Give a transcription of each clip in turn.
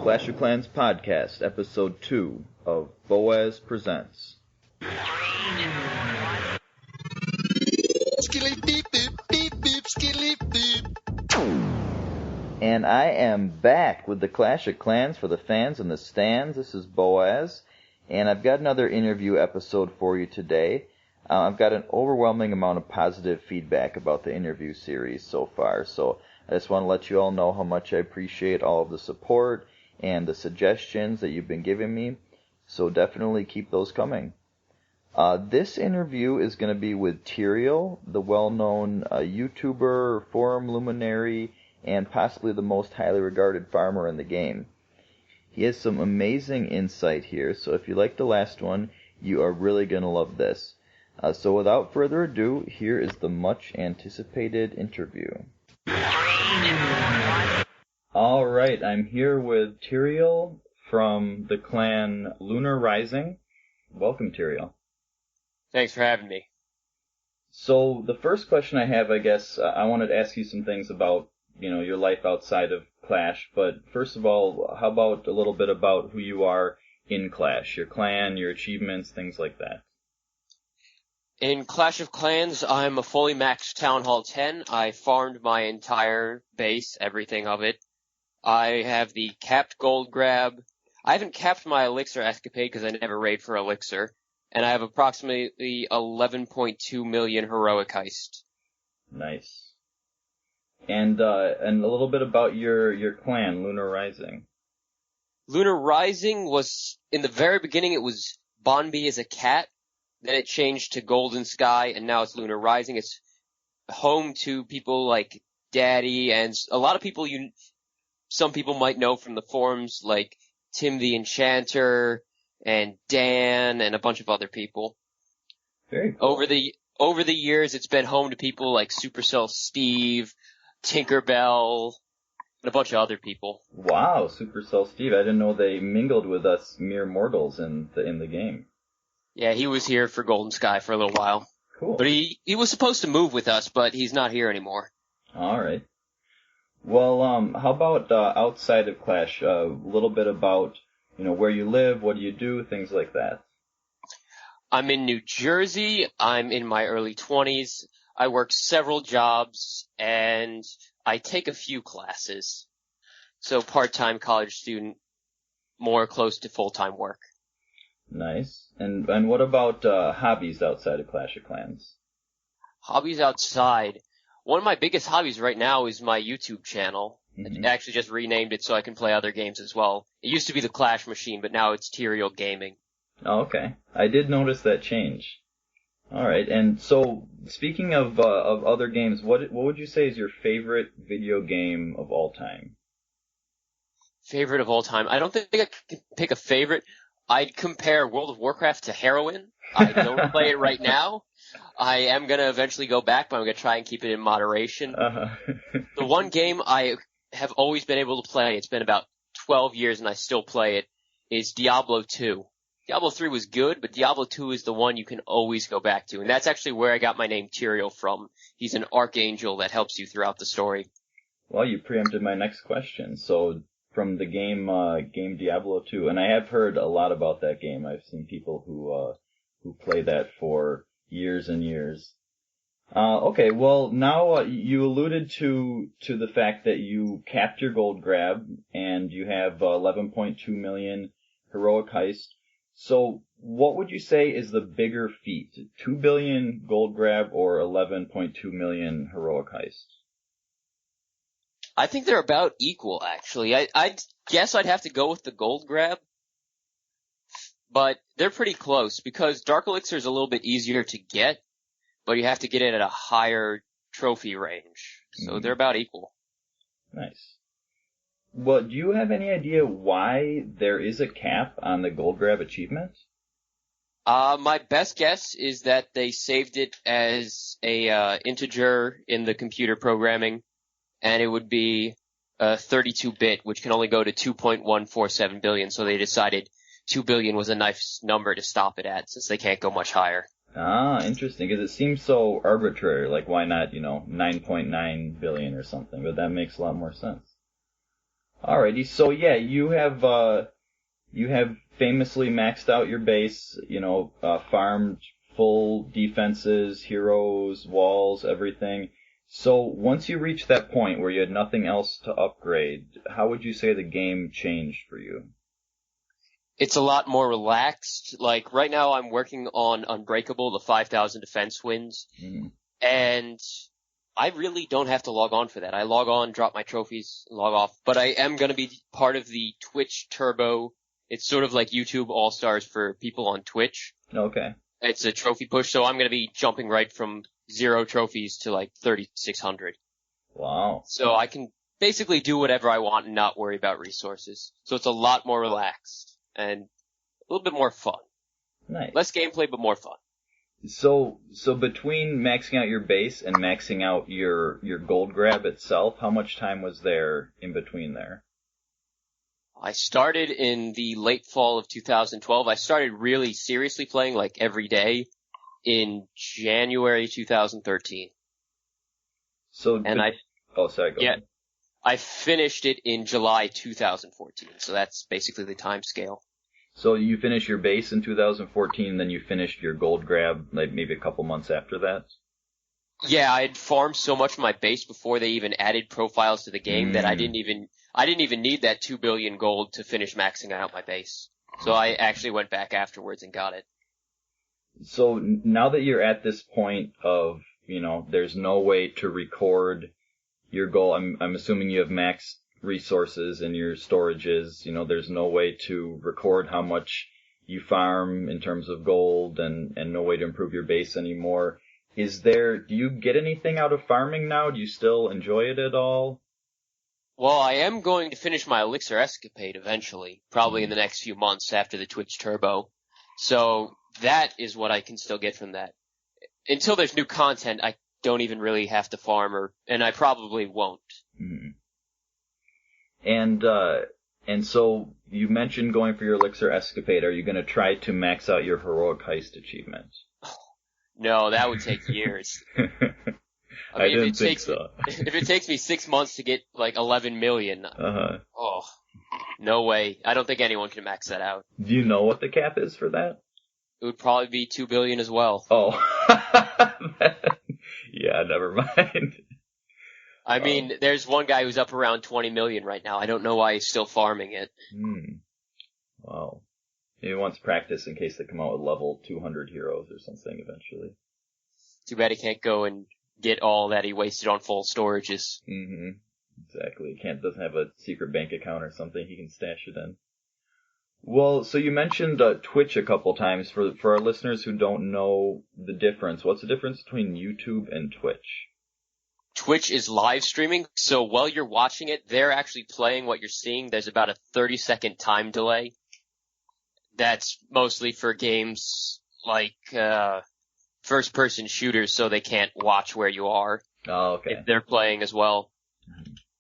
Clash of Clans Podcast, Episode 2 of Boaz Presents. And I am back with the Clash of Clans for the fans in the stands. This is Boaz, and I've got another interview episode for you today. I've got an overwhelming amount of positive feedback about the interview series so far, so I just want to let you all know how much I appreciate all of the support and the suggestions that you've been giving me, so definitely keep those coming. This interview is going to be with Tyrael, the well-known YouTuber, forum luminary, and possibly the most highly regarded farmer in the game. He has some amazing insight here, so if you like the last one, you are really going to love this. So without further ado, here is the much-anticipated interview. Alright, I'm here with Tyrael from the clan Lunar Rising. Welcome, Tyrael. Thanks for having me. So the first question I have, I guess, I wanted to ask you some things about, your life outside of Clash, but first of all, how about a little bit about who you are in Clash, your clan, your achievements, things like that? In Clash of Clans, I'm a fully maxed Town Hall 10. I farmed my entire base, everything of it. I have the capped gold grab. I haven't capped my elixir escapade because I never raid for elixir. And I have approximately 11.2 million heroic heist. Nice. And a little bit about your clan, Lunar Rising. Lunar Rising was, in the very beginning, it was Bonby as a cat. Then it changed to Golden Sky, and now it's Lunar Rising. It's home to people like Daddy, and a lot of people some people might know from the forums, like Tim the Enchanter, and Dan, and a bunch of other people. Very cool. Over the years, it's been home to people like Supercell Steve, Tinkerbell, and a bunch of other people. Wow, Supercell Steve. I didn't know they mingled with us mere mortals in the game. Yeah, he was here for Golden Sky for a little while. Cool. But he was supposed to move with us, but he's not here anymore. All right. Well, how about outside of Clash? A little bit about, where you live, what do you do, things like that. I'm in New Jersey. I'm in my early 20s. I work several jobs, and I take a few classes. So part-time college student, more close to full-time work. Nice. And what about hobbies outside of Clash of Clans? Hobbies outside. One of my biggest hobbies right now is my YouTube channel. Mm-hmm. I actually just renamed it so I can play other games as well. It used to be the Clash Machine, but now it's Tyrael Gaming. Oh, okay. I did notice that change. All right. And so, speaking of other games, what would you say is your favorite video game of all time? Favorite of all time? I don't think I can pick a favorite. I'd compare World of Warcraft to heroin. I don't play it right now. I am going to eventually go back, but I'm going to try and keep it in moderation. Uh-huh. The one game I have always been able to play, it's been about 12 years and I still play it, is Diablo 2. Diablo 3 was good, but Diablo 2 is the one you can always go back to. And that's actually where I got my name Tyrael from. He's an archangel that helps you throughout the story. Well, you preempted my next question. So, from the game Diablo 2, and I have heard a lot about that game. I've seen people who play that for years and years. Okay, well, now you alluded to the fact that you capped your gold grab, and you have 11.2 million heroic heist. So, what would you say is the bigger feat? 2 billion gold grab or 11.2 million heroic heist? I think they're about equal, actually. I guess I'd have to go with the gold grab, but they're pretty close because Dark Elixir is a little bit easier to get, but you have to get it at a higher trophy range. So they're about equal. Nice. Well, do you have any idea why there is a cap on the gold grab achievement? My best guess is that they saved it as a integer in the computer programming, and it would be 32-bit, which can only go to 2.147 billion, so they decided 2 billion was a nice number to stop it at, since they can't go much higher. Ah, interesting, because it seems so arbitrary, like why not, 9.9 billion or something, but that makes a lot more sense. Alrighty, so yeah, you have famously maxed out your base, farmed full defenses, heroes, walls, everything. So once you reached that point where you had nothing else to upgrade, how would you say the game changed for you? It's a lot more relaxed. Like, right now I'm working on Unbreakable, the 5,000 defense wins, and I really don't have to log on for that. I log on, drop my trophies, log off, but I am going to be part of the Twitch Turbo. It's sort of like YouTube All-Stars for people on Twitch. Okay. It's a trophy push, so I'm going to be jumping right from 0 trophies to like 3,600. Wow. So I can basically do whatever I want and not worry about resources. So it's a lot more relaxed and a little bit more fun. Nice. Less gameplay, but more fun. So between maxing out your base and maxing out your gold grab itself, how much time was there in between there? I started in the late fall of 2012. I started really seriously playing like every day in January 2013. Oh, sorry, go ahead. I finished it in July 2014. So that's basically the time scale. So you finished your base in 2014, then you finished your gold grab like maybe a couple months after that? Yeah, I had farmed so much of my base before they even added profiles to the game that I didn't even need that 2 billion gold to finish maxing out my base. So I actually went back afterwards and got it. So now that you're at this point of, there's no way to record your goal, I'm assuming you have max resources in your storages, there's no way to record how much you farm in terms of gold and no way to improve your base anymore. Do you get anything out of farming now? Do you still enjoy it at all? Well, I am going to finish my Elixir Escapade eventually, probably in the next few months after the Twitch Turbo. So that is what I can still get from that. Until there's new content, I don't even really have to farm, and I probably won't. Mm-hmm. And so you mentioned going for your Elixir Escapade. Are you going to try to max out your Heroic Heist achievement? No, that would take years. I didn't think so. If it takes me 6 months to get like 11 million, no way. I don't think anyone can max that out. Do you know what the cap is for that? It would probably be 2 billion as well. Oh. Yeah, never mind. I mean, there's one guy who's up around 20 million right now. I don't know why he's still farming it. Wow. Maybe he wants practice in case they come out with level 200 heroes or something eventually. Too bad he can't go and get all that he wasted on full storages. Exactly. Doesn't have a secret bank account or something he can stash it in. Well, so you mentioned Twitch a couple times. For our listeners who don't know the difference, what's the difference between YouTube and Twitch? Twitch is live streaming, so while you're watching it, they're actually playing what you're seeing. There's about a 30-second time delay. That's mostly for games like first-person shooters, so they can't watch where you are. Oh, okay. If they're playing as well.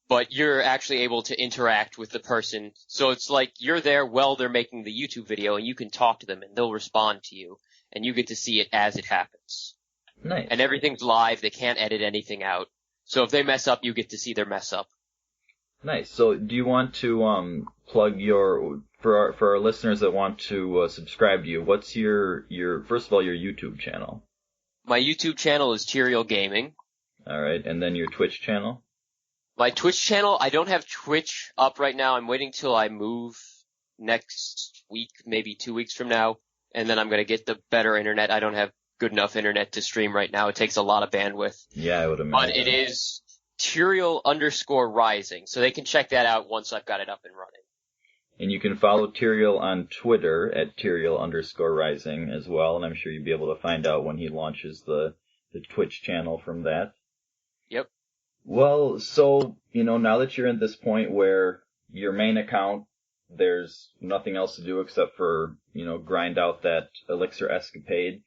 But you're actually able to interact with the person. So it's like you're there while they're making the YouTube video, and you can talk to them, and they'll respond to you, and you get to see it as it happens. Nice. And everything's live. They can't edit anything out. So if they mess up, you get to see their mess up. Nice. So do you want to plug for our listeners that want to subscribe to you, what's your first of all your YouTube channel? My YouTube channel is Tyrael Gaming. All right, and then your Twitch channel? My Twitch channel, I don't have Twitch up right now. I'm waiting till I move next week, maybe 2 weeks from now, and then I'm going to get the better internet. I don't have good enough internet to stream right now. It takes a lot of bandwidth. Yeah, I would imagine. But it is Tyrael_Rising, so they can check that out once I've got it up and running. And you can follow Tyrael on Twitter at Tyrael_Rising as well, and I'm sure you'll be able to find out when he launches the Twitch channel from that. Yep. Well, so, now that you're at this point where your main account, there's nothing else to do except for, grind out that Elixir Escapade,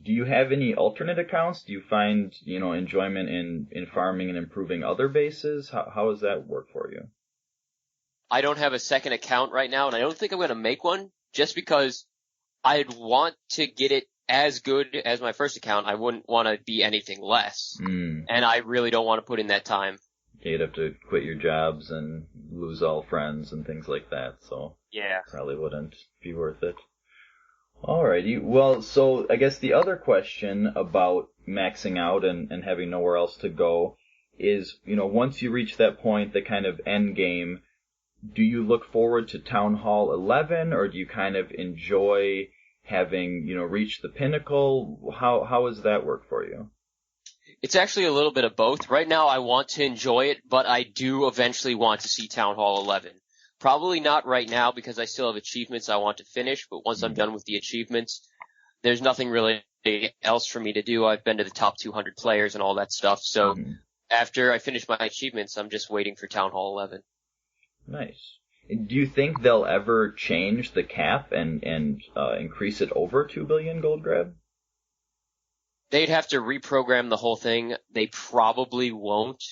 do you have any alternate accounts? Do you find, enjoyment in farming and improving other bases? How does that work for you? I don't have a second account right now, and I don't think I'm going to make one, just because I'd want to get it as good as my first account. I wouldn't want to be anything less. And I really don't want to put in that time. you'd have to quit your jobs and lose all friends and things like that, so Yeah. probably wouldn't be worth it. Alrighty, well, so I guess the other question about maxing out and having nowhere else to go is, once you reach that point, the kind of end game, do you look forward to Town Hall 11, or do you kind of enjoy having, reached the pinnacle? How does that work for you? It's actually a little bit of both. Right now I want to enjoy it, but I do eventually want to see Town Hall 11. Probably not right now because I still have achievements I want to finish, but once I'm done with the achievements, there's nothing really else for me to do. I've been to the top 200 players and all that stuff, so after I finish my achievements, I'm just waiting for Town Hall 11. Nice. Do you think they'll ever change the cap and increase it over 2 billion gold grab? They'd have to reprogram the whole thing. They probably won't.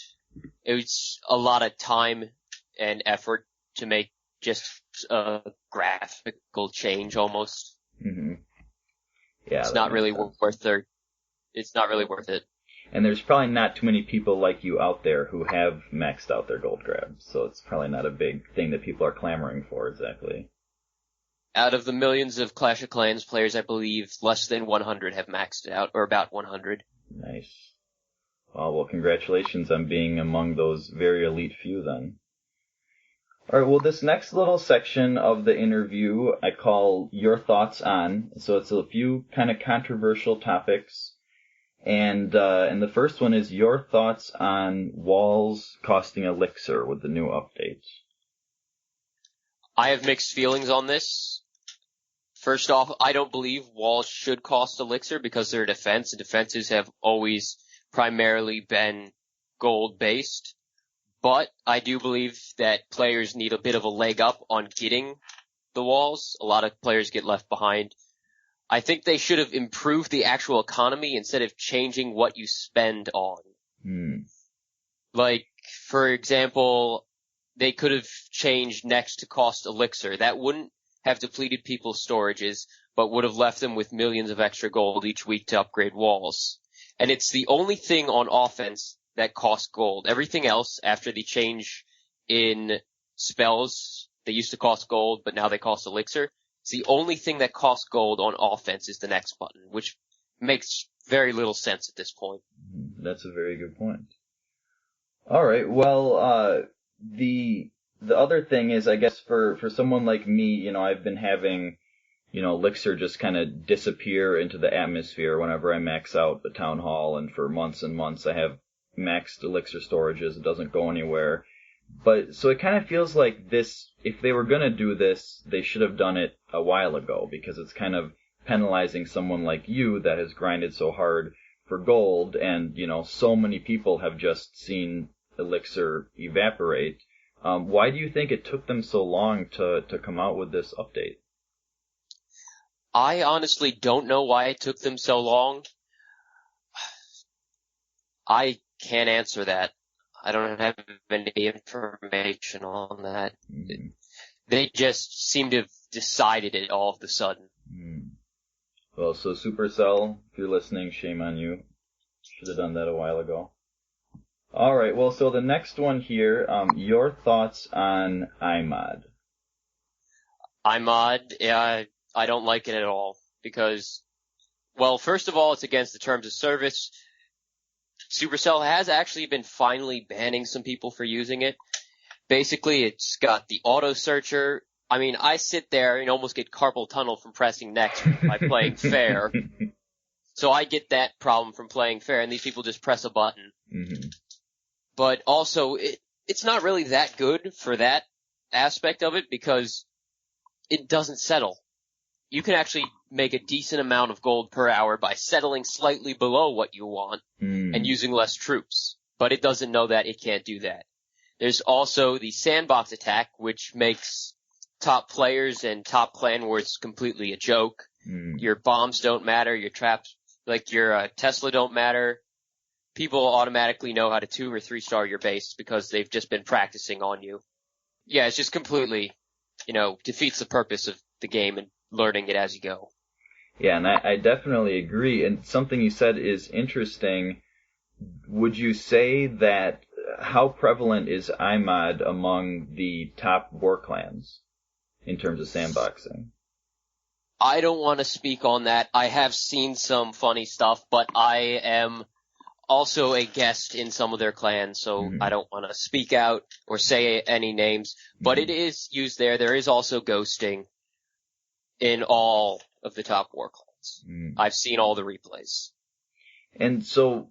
It's a lot of time and effort to make just a graphical change almost. Mm-hmm. Yeah, it's not really worth it. And there's probably not too many people like you out there who have maxed out their gold grab, so it's probably not a big thing that people are clamoring for exactly. Out of the millions of Clash of Clans players, I believe less than 100 have maxed it out, or about 100. Nice. Well, congratulations on being among those very elite few then. All right, well, this next little section of the interview I call Your Thoughts On. So it's a few kind of controversial topics. And the first one is your thoughts on walls costing elixir with the new updates. I have mixed feelings on this. First off, I don't believe walls should cost elixir because they're defense, and defenses have always primarily been gold-based. But I do believe that players need a bit of a leg up on getting the walls. A lot of players get left behind. I think they should have improved the actual economy instead of changing what you spend on. Like, for example, they could have changed next to cost elixir. That wouldn't have depleted people's storages, but would have left them with millions of extra gold each week to upgrade walls. And it's the only thing on offense that costs gold. Everything else, after the change in spells, they used to cost gold, but now they cost elixir. It's the only thing that costs gold on offense is the next button, which makes very little sense at this point. That's a very good point. All right, well, the other thing is, I guess, for someone like me, I've been having, elixir just kind of disappear into the atmosphere whenever I max out the town hall, and for months and months I have maxed elixir storages. It doesn't go anywhere. But so it kind of feels like this, if they were going to do this, they should have done it a while ago, because it's kind of penalizing someone like you that has grinded so hard for gold, and, so many people have just seen elixir evaporate. Why do you think it took them so long to come out with this update? I honestly don't know why it took them so long. I can't answer that. I don't have any information on that. They just seem to have decided it all of a sudden. Well, so Supercell, if you're listening, shame on you. Should have done that a while ago. All right, well, so the next one here, your thoughts on iMod. iMod, I don't like it at all because, well, first of all, it's against the terms of service. Supercell has actually been finally banning some people for using it. Basically, it's got the auto searcher. I mean, I sit there and almost get carpal tunnel from pressing next by playing fair. So I get that problem from playing fair, and these people just press a button. But also, it's not really that good for that aspect of it because it doesn't settle. You can actually make a decent amount of gold per hour by settling slightly below what you want and using less troops. But it doesn't know that it can't do that. There's also the sandbox attack, which makes top players and top clan wars completely a joke. Your bombs don't matter, your traps, like your Tesla don't matter. People automatically know how to 2 or 3 star your base because they've just been practicing on you. Yeah, it's just completely, defeats the purpose of the game and learning it as you go. Yeah, and I definitely agree. And something you said is interesting. Would you say that how prevalent is iMod among the top war clans in terms of sandboxing? I don't want to speak on that. I have seen some funny stuff, but I am also a guest in some of their clans, so I don't want to speak out or say any names. But it is used there. There is also ghosting in all of the top war clans. I've seen all the replays. And so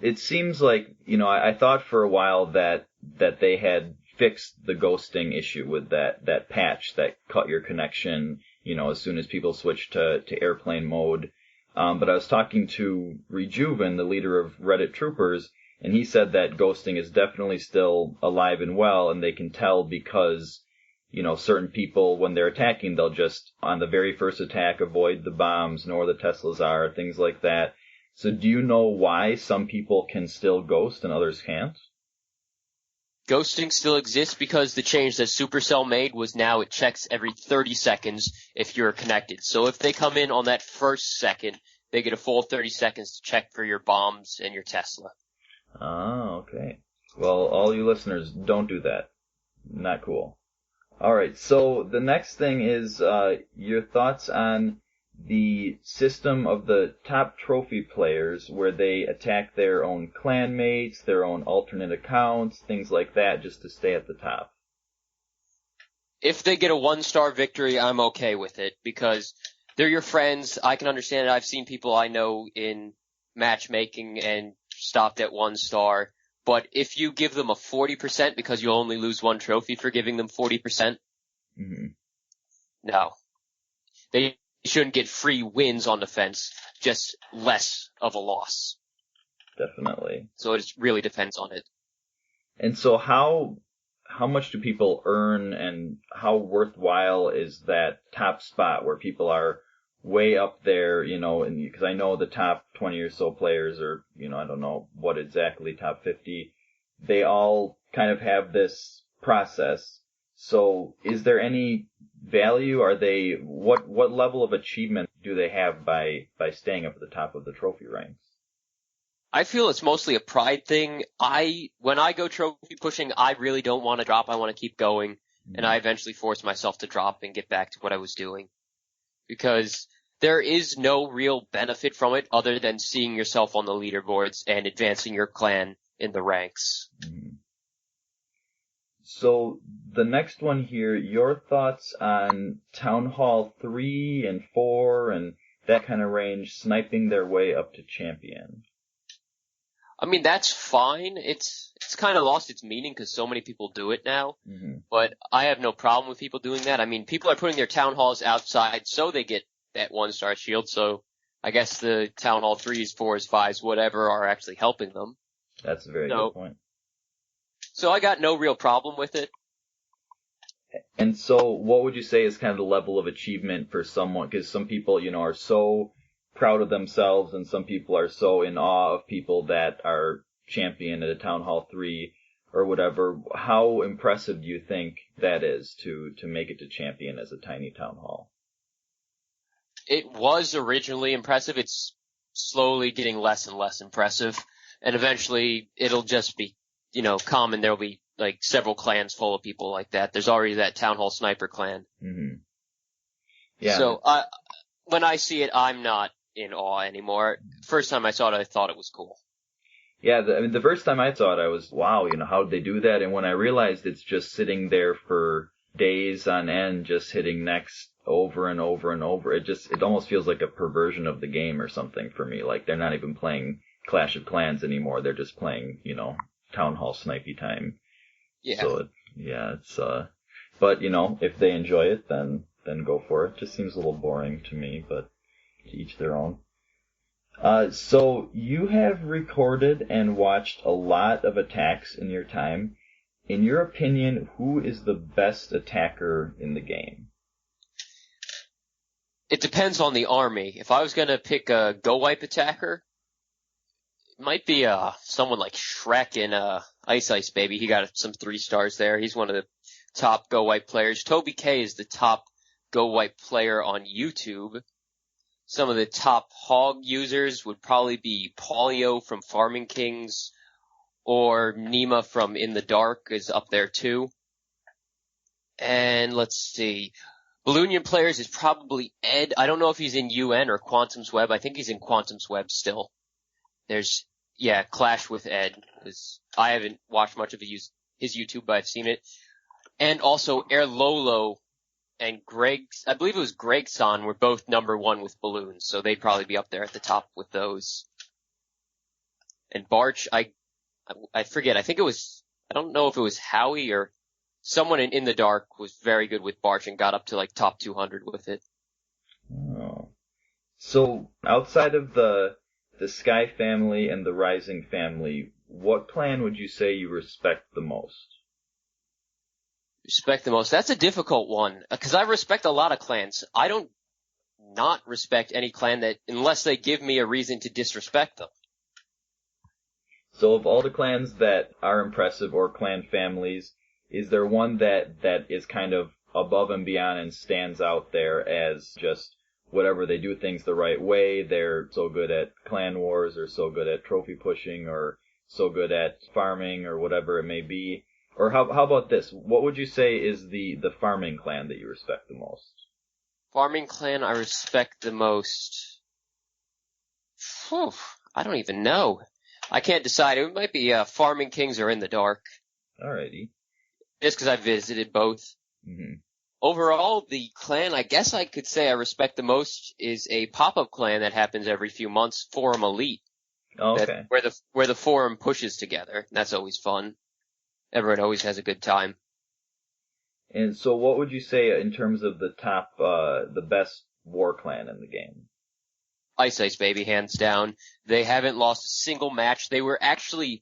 it seems like, I thought for a while that they had fixed the ghosting issue with that patch that cut your connection, as soon as people switched to airplane mode. But I was talking to Rejuven, the leader of Reddit Troopers, and he said that ghosting is definitely still alive and well, and they can tell because, certain people, when they're attacking, they'll just, on the very first attack, avoid the bombs, know where the Teslas are, things like that. So do you know why some people can still ghost and others can't? Ghosting still exists because the change that Supercell made was now it checks every 30 seconds if you're connected. So if they come in on that first second, they get a full 30 seconds to check for your bombs and your Tesla. Oh, okay. Well, all you listeners, don't do that. Not cool. All right, so the next thing is your thoughts on the system of the top trophy players where they attack their own clanmates, their own alternate accounts, things like that, just to stay at the top. If they get a 1-star victory, I'm okay with it because they're your friends. I can understand it. I've seen people I know in matchmaking and stopped at 1 star. But if you give them a 40% because you only lose 1 trophy for giving them 40%, no. They shouldn't get free wins on defense, just less of a loss. Definitely. So it really depends on it. And so how much do people earn, and how worthwhile is that top spot where people are way up there, and because I know the top 20 or so players, or, I don't know what exactly, top 50, they all kind of have this process. So is there any value? Are they, what level of achievement do they have by staying up at the top of the trophy ranks? I feel it's mostly a pride thing. When I go trophy pushing, I really don't want to drop. I want to keep going. And I eventually force myself to drop and get back to what I was doing. Because there is no real benefit from it other than seeing yourself on the leaderboards and advancing your clan in the ranks. So the next one here, your thoughts on Town Hall 3 and 4 and that kind of range, sniping their way up to champion. I mean, that's fine. It's kind of lost its meaning because so many people do it now. But I have no problem with people doing that. I mean, people are putting their town halls outside so they get that 1-star shield. So I guess the Town Hall 3s, 4s, 5s, whatever are actually helping them. That's a very good point. So I got no real problem with it. And so what would you say is kind of the level of achievement for someone? Because some people, are so proud of themselves, and some people are so in awe of people that are champion at a Town Hall 3 or whatever. How impressive do you think that is to make it to champion as a tiny town hall? It was originally impressive. It's slowly getting less and less impressive. And eventually it'll just be, common. There'll be like several clans full of people like that. There's already that Town Hall Sniper clan. Yeah. So when I see it, I'm not in awe anymore. First time I saw it, I thought it was cool. Yeah, the first time I saw it, I was, wow, how did they do that? And when I realized it's just sitting there for days on end, just hitting next over and over and over, it almost feels like a perversion of the game or something for me. Like they're not even playing Clash of Clans anymore. They're just playing, Town Hall Snipey time. Yeah. So, it's, but, if they enjoy it, then go for it. Just seems a little boring to me, but to each their own. So you have recorded and watched a lot of attacks in your time. In your opinion, who is the best attacker in the game? It depends on the army. If I was going to pick a Go Wipe attacker, it might be someone like Shrek in Ice Ice Baby. He got some 3 stars there. He's one of the top Go Wipe players. Toby K is the top Go Wipe player on YouTube. Some of the top hog users would probably be Paulio from Farming Kings or Nima from In the Dark is up there too. And let's see. Balloonian Players is probably Ed. I don't know if he's in UN or Quantum's Web. I think he's in Quantum's Web still. There's, Clash with Ed. I haven't watched much of his YouTube, but I've seen it. And also Air Lolo and I believe it was Gregson were both number 1 with balloons, so they'd probably be up there at the top with those. And Barch, I forget, I don't know if it was Howie or someone in the Dark was very good with Barch and got up to like top 200 with it. Oh. So, outside of the Sky family and the Rising family, what clan would you say you respect the most? Respect the most? That's a difficult one, because I respect a lot of clans. I don't not respect any clan unless they give me a reason to disrespect them. So of all the clans that are impressive or clan families, is there one that is kind of above and beyond and stands out there as just whatever, they do things the right way, they're so good at clan wars or so good at trophy pushing or so good at farming or whatever it may be? Or how about this? What would you say is the farming clan that you respect the most? Farming clan I respect the most. Whew, I don't even know. I can't decide. It might be Farming Kings or In the Dark. Alrighty. Just because I visited both. Mm-hmm. Overall, the clan I guess I could say I respect the most is a pop-up clan that happens every few months, Forum Elite. Oh, okay. Where the forum pushes together. That's always fun. Everyone always has a good time. And so what would you say in terms of the top, the best war clan in the game? Ice Ice Baby, hands down. They haven't lost a single match. They were actually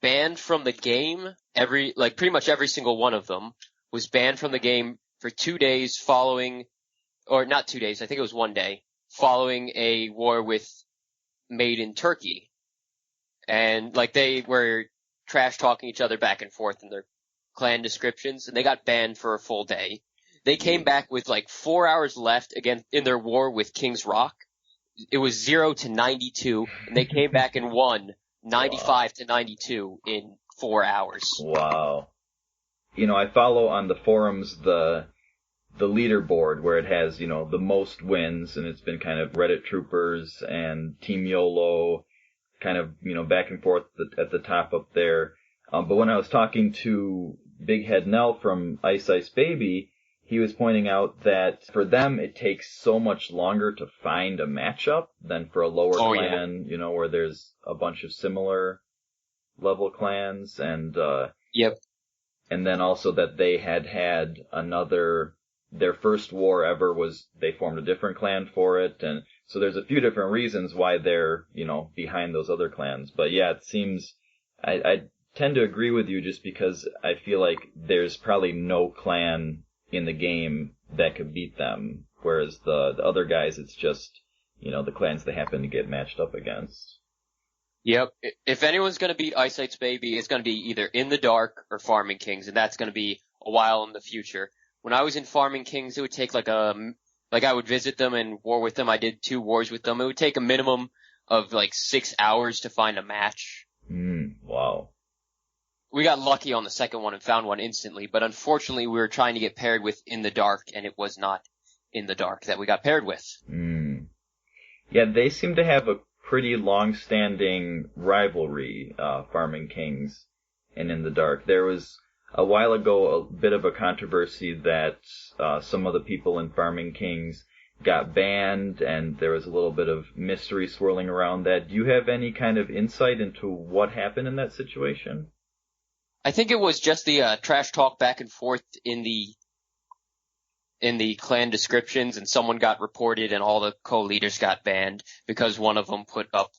banned from the game. Pretty much every single one of them was banned from the game for 2 days or not 2 days, I think it was 1 day, following a war made in Turkey. And they were trash talking each other back and forth in their clan descriptions, and they got banned for a full day. They came back with 4 hours left again in their war with King's Rock. It was 0-92, and they came back and won 95-92 in 4 hours. Wow. I follow on the forums the leaderboard where it has, the most wins, and it's been kind of Reddit Troopers and Team YOLO, kind of, back and forth at the top up there. But when I was talking to Big Head Nell from Ice Ice Baby, he was pointing out that for them it takes so much longer to find a matchup than for a lower clan, where there's a bunch of similar level clans, and Yep. And then also that they had their first war ever was, they formed a different clan for it, and so there's a few different reasons why they're, behind those other clans. But yeah, it seems, I tend to agree with you just because I feel like there's probably no clan in the game that could beat them, whereas the other guys, it's just, the clans they happen to get matched up against. Yep. If anyone's going to beat Ice Ice Baby, it's going to be either In the Dark or Farming Kings, and that's going to be a while in the future. When I was in Farming Kings, it would take I would visit them and war with them. I did 2 wars with them. It would take a minimum of 6 hours to find a match. Wow. We got lucky on the second one and found one instantly, but unfortunately we were trying to get paired with In the Dark, and it was not In the Dark that we got paired with. Yeah, they seem to have a pretty long-standing rivalry, Farming Kings and In the Dark. There was a while ago a bit of a controversy that some of the people in Farming Kings got banned, and there was a little bit of mystery swirling around that. Do you have any kind of insight into what happened in that situation? I think it was just the trash talk back and forth in the clan descriptions, and someone got reported and all the co-leaders got banned because one of them put up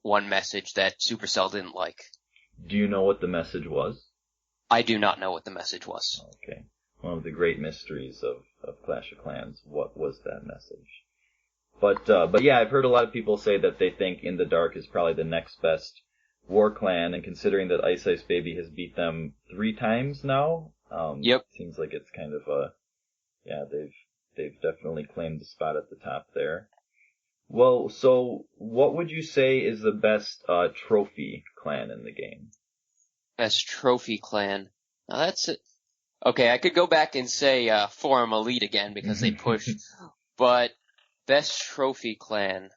one message that Supercell didn't like. Do you know what the message was? I do not know what the message was. Okay. One of the great mysteries of Clash of Clans. What was that message? But yeah, I've heard a lot of people say that they think In the Dark is probably the next best war clan, and considering that Ice Ice Baby has beat them 3 times now, Yep. Seems like it's kind of they've definitely claimed the spot at the top there. Well, so what would you say is the best trophy clan in the game? Best trophy clan. Now that's it. Okay, I could go back and say Forum Elite again because they pushed, but best trophy clan.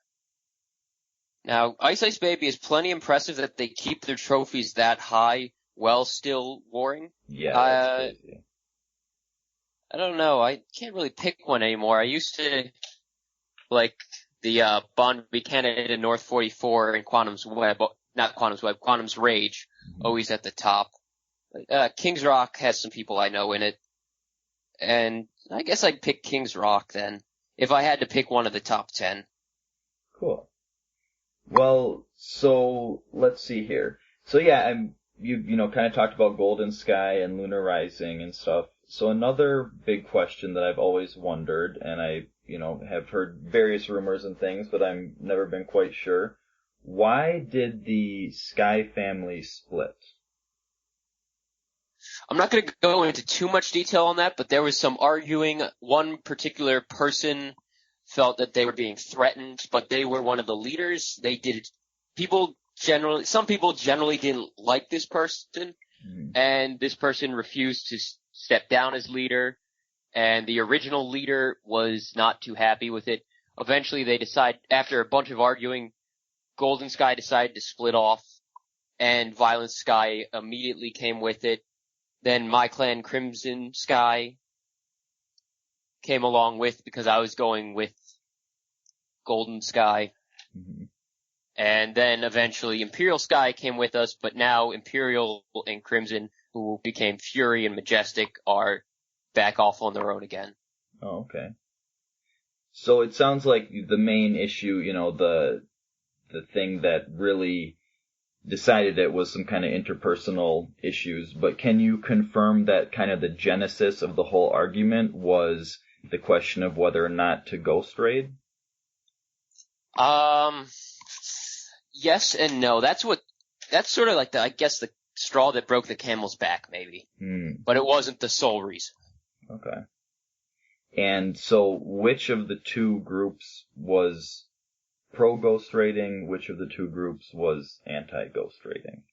Now, Ice Ice Baby is plenty impressive that they keep their trophies that high while still warring. Yeah, that's crazy. I don't know. I can't really pick one anymore. I used to like the Bond v Canada in North 44 and Quantum's Web, not Quantum's Web, Quantum's Rage, always at the top. King's Rock has some people I know in it, and I guess I'd pick King's Rock then, if I had to pick one of the top 10. Cool. Well, so let's see here. So yeah, you kind of talked about Golden Sky and Lunar Rising and stuff. So another big question that I've always wondered, and I have heard various rumors and things, but I've never been quite sure. Why did the Sky family split? I'm not going to go into too much detail on that, but there was some arguing. One particular person felt that they were being threatened, but they were one of the leaders. Some people generally didn't like this person, and this person refused to step down as leader, and the original leader was not too happy with it. Eventually after a bunch of arguing, Golden Sky decided to split off, and Violent Sky immediately came with it. Then my clan, Crimson Sky, came along with, because I was going with Golden Sky. And then eventually Imperial Sky came with us, but now Imperial and Crimson, who became Fury and Majestic, are back off on their own again. Oh, okay. So it sounds like the main issue, the thing that really decided it was some kind of interpersonal issues, but can you confirm that kind of the genesis of the whole argument was the question of whether or not to ghost raid? Yes and no. That's sort of like the straw that broke the camel's back, maybe. But it wasn't the sole reason. Okay. And so which of the two groups was pro-ghost raiding? Which of the two groups was anti-ghost raiding?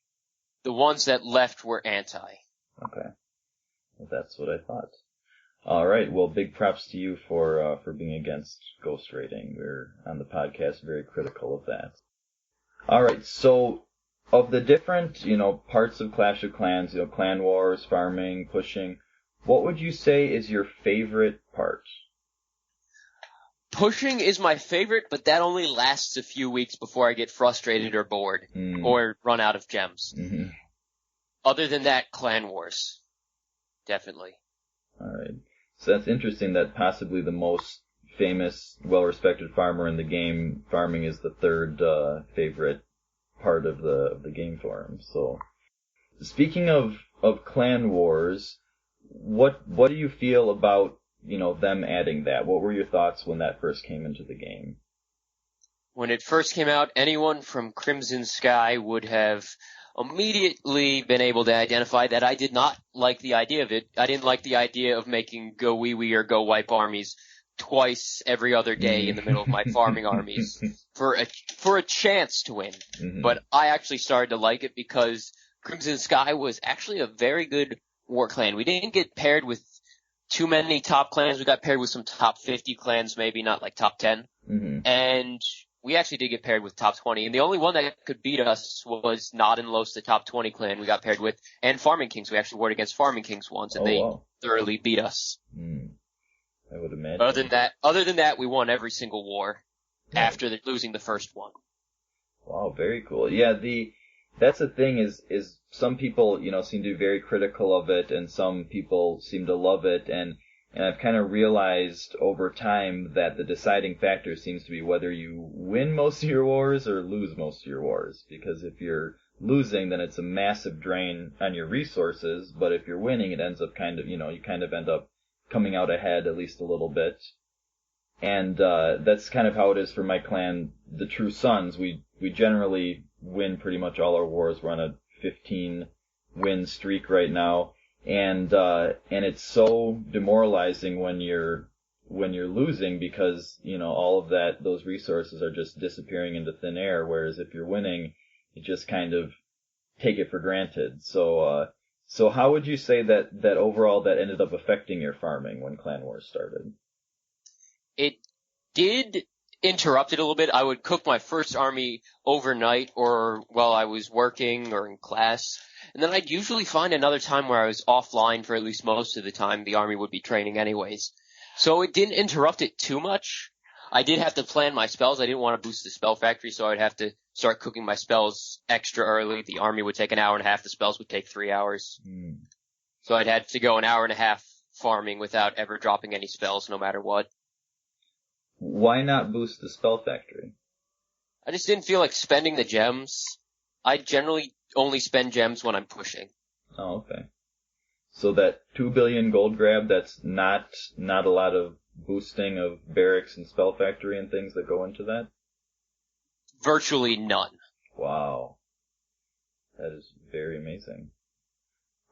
The ones that left were anti. Okay. Well, that's what I thought. All right. Well, big props to you for being against ghost raiding. We're on the podcast very critical of that. All right. So of the different, parts of Clash of Clans, clan wars, farming, pushing, what would you say is your favorite part? Pushing is my favorite, but that only lasts a few weeks before I get frustrated or bored or run out of gems. Mm-hmm. Other than that, clan wars. Definitely. All right. So that's interesting that possibly the most famous, well-respected farmer in the game, farming is the third favorite part of the game for him. So, speaking of clan wars, what do you feel about them adding that? What were your thoughts when that first came into the game? When it first came out, anyone from Crimson Sky would have immediately been able to identify that I did not like the idea of it. I didn't like the idea of making Go Wee Wee or Go Wipe armies twice every other day in the middle of my farming armies for a chance to win. Mm-hmm. But I actually started to like it because Crimson Sky was actually a very good war clan. We didn't get paired with too many top clans. We got paired with some top 50 clans, maybe not like top 10. Mm-hmm. And we actually did get paired with top 20. And the only one that could beat us was Nod and Los, the top 20 clan we got paired with, and Farming Kings. We actually warred against Farming Kings once, and they thoroughly beat us. I would imagine. Other than that, we won every single war after losing the first one. Wow, very cool. Yeah, that's the thing is some people, seem to be very critical of it, and some people seem to love it, and I've kind of realized over time that the deciding factor seems to be whether you win most of your wars or lose most of your wars. Because if you're losing, then it's a massive drain on your resources, but if you're winning, it ends up you kind of end up coming out ahead at least a little bit. And that's kind of how it is for my clan, the True Sons. We generally win pretty much all our wars. We're on a 15 win streak right now. And it's so demoralizing when you're losing because, all of those resources are just disappearing into thin air. Whereas if you're winning, it just kind of take it for granted. So how would you say that overall that ended up affecting your farming when Clan Wars started? It did interrupt it a little bit. I would cook my first army overnight or while I was working or in class. And then I'd usually find another time where I was offline for at least most of the time. The army would be training anyways. So it didn't interrupt it too much. I did have to plan my spells. I didn't want to boost the spell factory, so I'd have to start cooking my spells extra early. The army would take an hour and a half. The spells would take 3 hours. So I'd had to go an hour and a half farming without ever dropping any spells, no matter what. Why not boost the spell factory? I just didn't feel like spending the gems. I generally only spend gems when I'm pushing. Oh, okay. So that 2 billion gold grab, that's not a lot of boosting of barracks and spell factory and things that go into that? Virtually none. Wow. That is very amazing.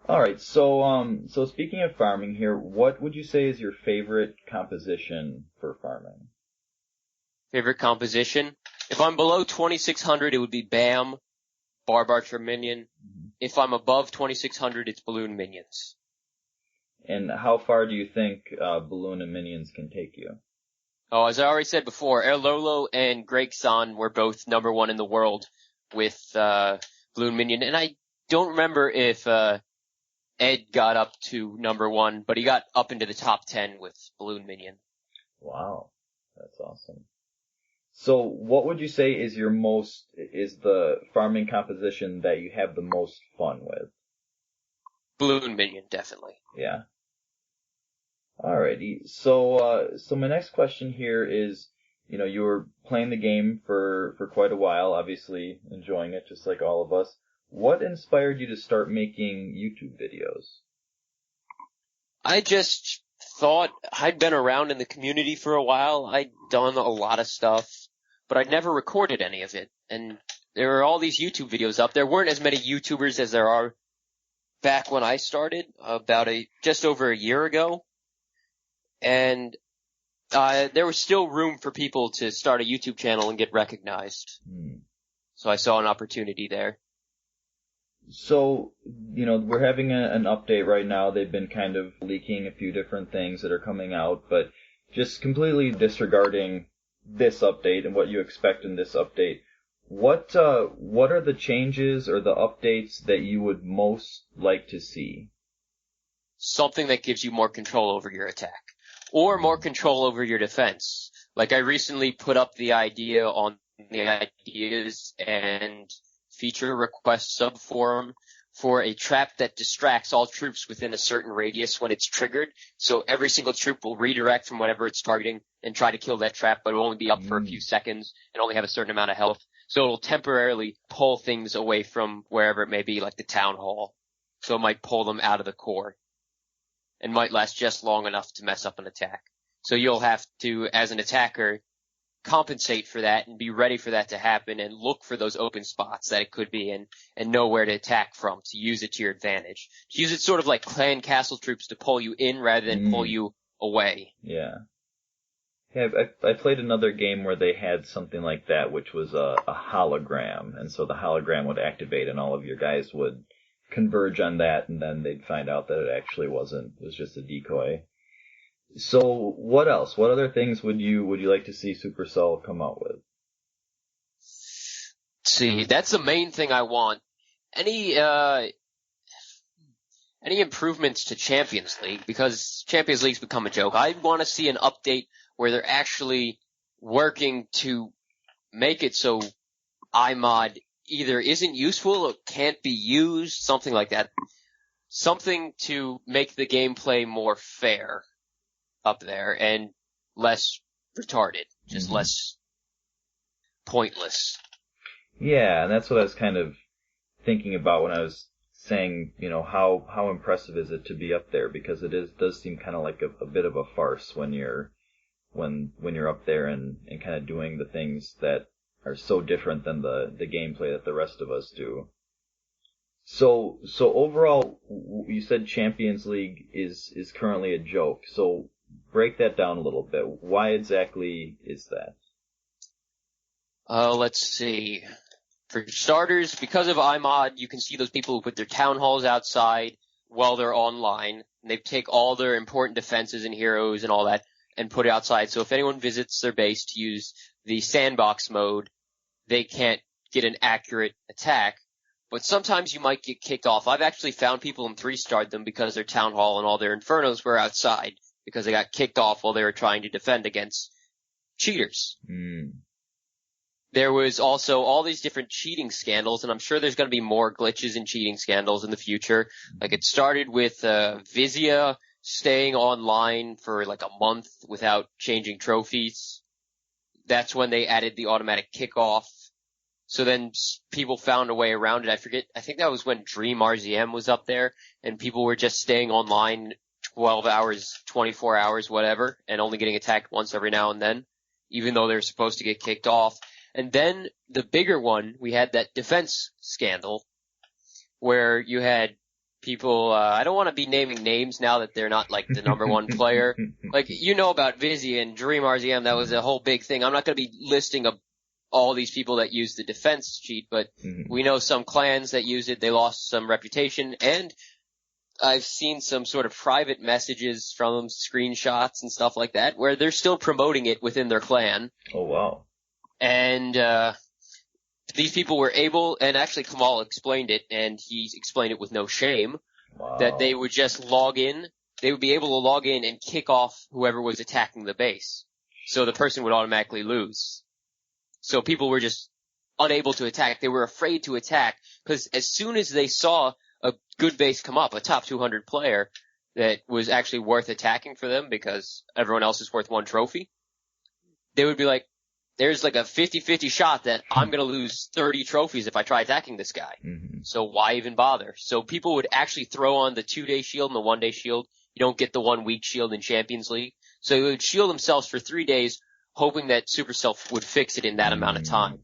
Alright, so speaking of farming here, what would you say is your favorite composition for farming? Favorite composition? If I'm below 2600, it would be BAM, Barb Archer Minion. If I'm above 2600, it's Balloon Minions. And how far do you think Balloon and Minions can take you? Oh, as I already said before, Erlolo and Greg San were both number 1 in the world with Balloon Minion. And I don't remember if Ed got up to number 1, but he got up into the top 10 with Balloon Minion. Wow, that's awesome. So what would you say is the farming composition that you have the most fun with? Balloon Minion, definitely. Yeah. Alrighty. So my next question here is, you were playing the game for quite a while, obviously enjoying it just like all of us. What inspired you to start making YouTube videos? I just thought I'd been around in the community for a while. I'd done a lot of stuff, but I'd never recorded any of it. And there are all these YouTube videos up. There weren't as many YouTubers as there are back when I started, about just over a year ago. And there was still room for people to start a YouTube channel and get recognized. So I saw an opportunity there. So, we're having an update right now. They've been kind of leaking a few different things that are coming out, but just completely disregarding this update and what you expect in this update, what are the changes or the updates that you would most like to see? Something that gives you more control over your attack. Or more control over your defense. Like I recently put up the idea on the ideas and feature request subforum for a trap that distracts all troops within a certain radius when it's triggered. So every single troop will redirect from whatever it's targeting and try to kill that trap, but it'll only be up for a few seconds and only have a certain amount of health. So it'll temporarily pull things away from wherever it may be, like the town hall. So it might pull them out of the core and might last just long enough to mess up an attack. So you'll have to, as an attacker, compensate for that and be ready for that to happen and look for those open spots that it could be in and know where to attack from to use it to your advantage. To use it sort of like clan castle troops to pull you in rather than pull you away. Yeah. Yeah, I played another game where they had something like that, which was a hologram, and so the hologram would activate and all of your guys would converge on that, and then they'd find out that it actually wasn't. It was just a decoy. So what else? What other things would you like to see Supercell come out with? See, that's the main thing I want. Any improvements to Champions League, because Champions League's become a joke. I want to see an update where they're actually working to make it so iMod either isn't useful or can't be used, something like that. Something to make the gameplay more fair up there and less retarded, just less pointless. Yeah, and that's what I was kind of thinking about when I was saying, how impressive is it to be up there, because does seem kind of like a bit of a farce when you're up there and kind of doing the things that are so different than the gameplay that the rest of us do. So overall, you said Champions League is currently a joke. So break that down a little bit. Why exactly is that? Let's see. For starters, because of iMod, you can see those people who put their town halls outside while they're online. And they take all their important defenses and heroes and all that and put it outside. So if anyone visits their base to use the sandbox mode, they can't get an accurate attack. But sometimes you might get kicked off. I've actually found people and 3-starred them because their town hall and all their infernos were outside because they got kicked off while they were trying to defend against cheaters. There was also all these different cheating scandals, and I'm sure there's going to be more glitches and cheating scandals in the future. Like it started with Vizia staying online for like a month without changing trophies. That's when they added the automatic kickoff. So then people found a way around it. I think that was when Dream RZM was up there, and people were just staying online 12 hours, 24 hours, whatever, and only getting attacked once every now and then, even though they're supposed to get kicked off. And then the bigger one, we had that defense scandal where you had people, I don't want to be naming names now that they're not like the number one player. Like, you know about Vizzy and Dream RZM, that was a whole big thing. I'm not going to be listing all these people that use the defense cheat, but we know some clans that use it, they lost some reputation, and I've seen some sort of private messages from them, screenshots and stuff like that, where they're still promoting it within their clan. Oh, wow. And these people were able, and actually Kamal explained it, and he explained it with no shame, that they would just log in, they would be able to log in and kick off whoever was attacking the base. So the person would automatically lose. So people were just unable to attack. They were afraid to attack, because as soon as they saw a good base come up, a top 200 player that was actually worth attacking for them because everyone else is worth one trophy, they would be like, there's like a 50-50 shot that I'm going to lose 30 trophies if I try attacking this guy. So why even bother? So people would actually throw on the 2-day shield and the 1-day shield. You don't get the 1-week shield in Champions League. So they would shield themselves for 3 days, hoping that Supercell would fix it in that amount of time.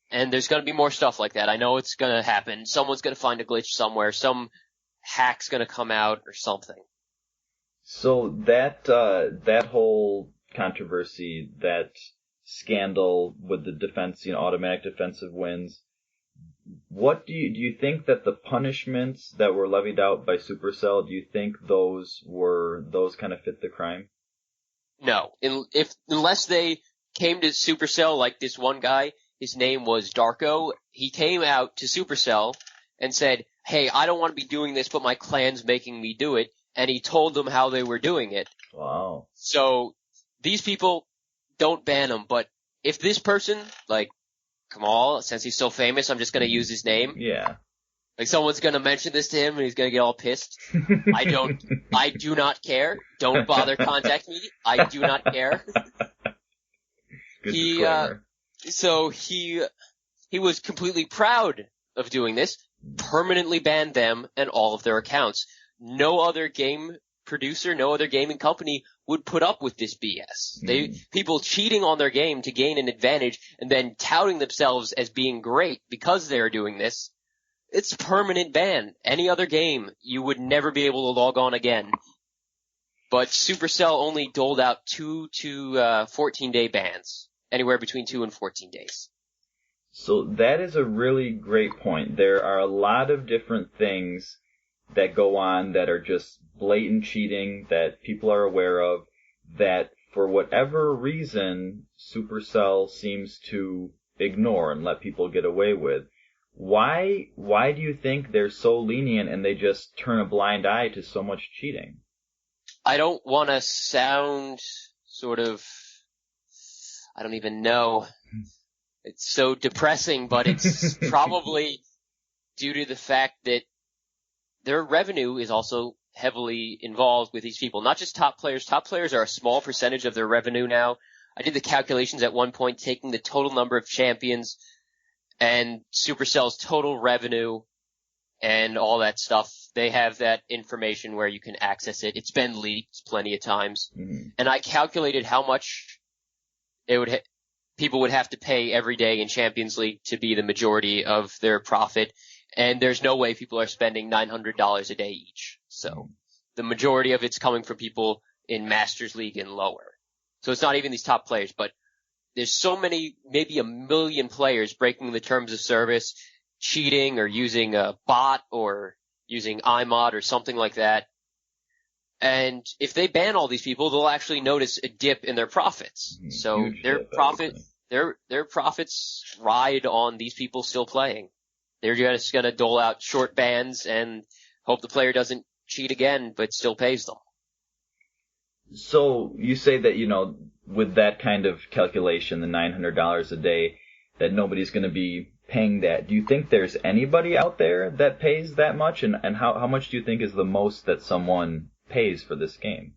And there's going to be more stuff like that. I know it's going to happen. Someone's going to find a glitch somewhere. Some hack's going to come out or something. So that whole controversy, that scandal with the defense, automatic defensive wins, what do you think that the punishments that were levied out by Supercell, do you think those kind of fit the crime? No. Unless they came to Supercell like this one guy, his name was Darko. He came out to Supercell and said, hey, I don't want to be doing this, but my clan's making me do it. And he told them how they were doing it. Wow. So these people, don't ban him. But if this person, like Kamal, since he's so famous, I'm just going to use his name. Yeah. Like someone's going to mention this to him and he's going to get all pissed. I do not care. Don't bother contact me. I do not care. Good disclaimer. So he was completely proud of doing this, permanently banned them and all of their accounts. No other game producer, no other gaming company would put up with this BS. People cheating on their game to gain an advantage and then touting themselves as being great because they're doing this. It's a permanent ban. Any other game, you would never be able to log on again. But Supercell only doled out 2 to 14-day bans. Anywhere between 2 and 14 days. So that is a really great point. There are a lot of different things that go on that are just blatant cheating that people are aware of, that for whatever reason Supercell seems to ignore and let people get away with. Why do you think they're so lenient and they just turn a blind eye to so much cheating? I don't want to sound sort of, I don't even know. It's so depressing, but it's probably due to the fact that their revenue is also heavily involved with these people. Not just top players. Top players are a small percentage of their revenue now. I did the calculations at one point, taking the total number of champions and Supercell's total revenue and all that stuff. They have that information where you can access it. It's been leaked plenty of times. And I calculated how much people would have to pay every day in Champions League to be the majority of their profit. And there's no way people are spending $900 a day each. So the majority of it's coming from people in Masters League and lower. So it's not even these top players, but there's so many, maybe 1 million players breaking the terms of service, cheating or using a bot or using iMod or something like that. And if they ban all these people, they'll actually notice a dip in their profits. So their profits ride on these people still playing. They're just going to dole out short bans and hope the player doesn't cheat again, but still pays them. So you say that, with that kind of calculation, the $900 a day, that nobody's going to be paying that. Do you think there's anybody out there that pays that much? And how much do you think is the most that someone pays for this game?